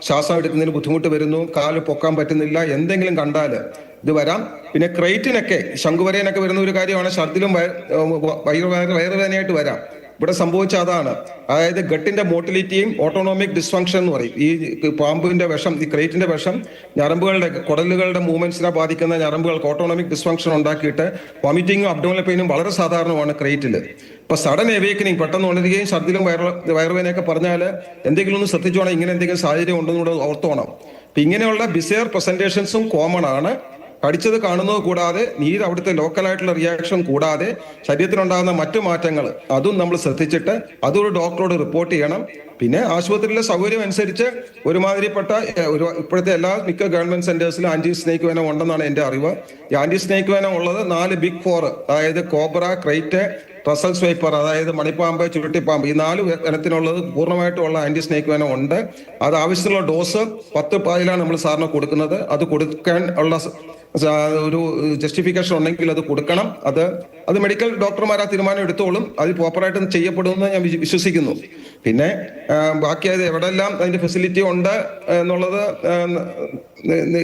ശ്വാസം എടുക്കുന്നതിന് ബുദ്ധിമുട്ട് വരുന്നു, കാല് പൊക്കാൻ പറ്റുന്നില്ല, എന്തെങ്കിലും കണ്ടാൽ ഇത് വരാം. പിന്നെ ക്രൈറ്റിനൊക്കെ, ശംഖുവരേനൊക്കെ വരുന്ന ഒരു കാര്യമാണ്. ഛർദിലും വയറുവേദനയായിട്ട് വരാം. ഇവിടെ സംഭവിച്ച അതാണ്. അതായത് ഗട്ടിന്റെ മോട്ടിലിറ്റിയും ഓട്ടോണോമിക് ഡിസ്ഫങ്ഷൻ എന്ന് പറയും. ഈ പാമ്പിന്റെ വിഷം, ഈ ക്രേറ്റിന്റെ വിഷം ഞരമ്പുകളുടെ, കുടലുകളുടെ മൂവ്മെന്റ്സിനെ ബാധിക്കുന്ന ഞരമ്പുകൾക്ക് ഓട്ടോണോമിക് ഡിസ്ഫങ്ഷൻ ഉണ്ടാക്കിയിട്ട് വോമിറ്റിങ്ങും അബ്ഡോമിനൽ പെയിനും വളരെ സാധാരണമാണ് ക്രേറ്റില്. ഇപ്പൊ സഡൻ അവേക്കനിങ്, പെട്ടെന്ന് ഉണരുകയും ഛർദിലും വയറുവേദനയൊക്കെ പറഞ്ഞാൽ എന്തെങ്കിലും ഒന്ന് ശ്രദ്ധിച്ചോണം. ഇങ്ങനെ എന്തെങ്കിലും സാഹചര്യം ഉണ്ടെന്നുകൂടെ ഓർത്തോണം. അപ്പൊ ഇങ്ങനെയുള്ള ബിസെയർ പ്രസന്റേഷൻസും കോമൺ ആണ്. കടിച്ചത് കാണുന്നത് കൂടാതെ നീര് അവിടുത്തെ ലോക്കലായിട്ടുള്ള റിയാക്ഷൻ കൂടാതെ ശരീരത്തിലുണ്ടാകുന്ന മറ്റു മാറ്റങ്ങൾ അതും നമ്മൾ ശ്രദ്ധിച്ചിട്ട് അതൊരു ഡോക്ടറോട് റിപ്പോർട്ട് ചെയ്യണം. പിന്നെ ആശുപത്രിയിലെ സൗകര്യം അനുസരിച്ച് ഒരുമാതിരിപ്പെട്ട ഇപ്പോഴത്തെ മിക്ക ഗവൺമെന്റ് സെന്റേഴ്സിലും ആന്റി സ്നേക്ക് വെനം ഉണ്ടെന്നാണ് എൻ്റെ അറിവ്. ഈ ആന്റി സ്നേക്ക് വെനം ഉള്ളത് 4 ബിഗ് 4, അതായത് കോബ്ര, ക്രൈറ്റ്, റസൽ സ്വൈപ്പർ, അതായത് മണിപ്പാമ്പ്, ചുരുട്ടിപ്പാമ്പ്, ഈ 4 ഇനത്തിനുള്ളത് പൂർണ്ണമായിട്ടുള്ള ആന്റി സ്നേക്ക് വെനം ഉണ്ട്. അത് ആവശ്യത്തിനുള്ള ഡോസ് 10 പായിലാണ് നമ്മൾ സാറിന് കൊടുക്കുന്നത്. അത് കൊടുക്കാൻ ഉള്ള ഒരു ജസ്റ്റിഫിക്കേഷൻ ഉണ്ടെങ്കിൽ അത് കൊടുക്കണം. അത് മെഡിക്കൽ ഡോക്ടർമാർ ആ തീരുമാനം എടുത്തോളും. അത് പ്രോപ്പറായിട്ട് ചെയ്യപ്പെടുമെന്ന് ഞാൻ വിശ്വസിക്കുന്നു. പിന്നെ ബാക്കി അത് എവിടെല്ലാം അതിന്റെ ഫെസിലിറ്റി ഉണ്ട് എന്നുള്ളത്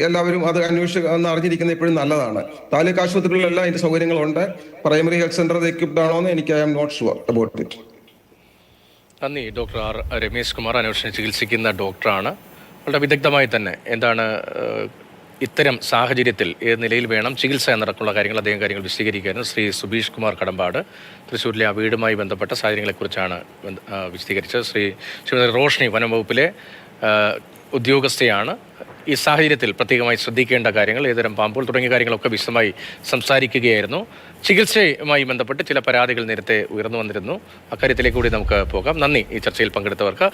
എല്ലാവരും അത് ഒന്ന് അറിഞ്ഞിരിക്കുന്നത് എപ്പോഴും നല്ലതാണ്. താലൂക്ക് ആശുപത്രികളിലെല്ലാം അതിന്റെ സൗകര്യങ്ങളുണ്ട്. പ്രൈമറി ഹെൽത്ത് സെന്റർ എക്വിപ്ഡ് ആണോ എന്ന് എനിക്ക് I am not sure about it. നന്ദി. ഡോക്ടർ ആർ രമേശ് കുമാർ അനൂഷിനെ ചികിത്സിക്കുന്ന ഡോക്ടറാണ്. വളരെ വിദഗ്ധമായി തന്നെ എന്താണ് ഇത്തരം സാഹചര്യത്തിൽ ഏത് നിലയിൽ വേണം ചികിത്സ എന്നടക്കമുള്ള കാര്യങ്ങൾ വിശദീകരിക്കാനും ശ്രീ സുബീഷ് കുമാർ കടമ്പാട് തൃശ്ശൂരിലെ ആ വീടുമായി ബന്ധപ്പെട്ട സാഹചര്യങ്ങളെക്കുറിച്ചാണ് വിശദീകരിച്ചത്. ശ്രീമതി റോഷ്നി വനം വകുപ്പിലെ ഉദ്യോഗസ്ഥയാണ്. ഈ സാഹചര്യത്തിൽ പ്രത്യേകമായി ശ്രദ്ധിക്കേണ്ട കാര്യങ്ങൾ, ഏതുതരം പാമ്പുകൾ തുടങ്ങിയ കാര്യങ്ങളൊക്കെ വിശദമായി സംസാരിക്കുകയായിരുന്നു. ചികിത്സയുമായി ബന്ധപ്പെട്ട് ചില പരാതികൾ നേരത്തെ ഉയർന്നു വന്നിരുന്നു. അക്കാര്യത്തിലേക്ക് കൂടി നമുക്ക് പോകാം. നന്ദി ഈ ചർച്ചയിൽ പങ്കെടുത്തവർക്ക്.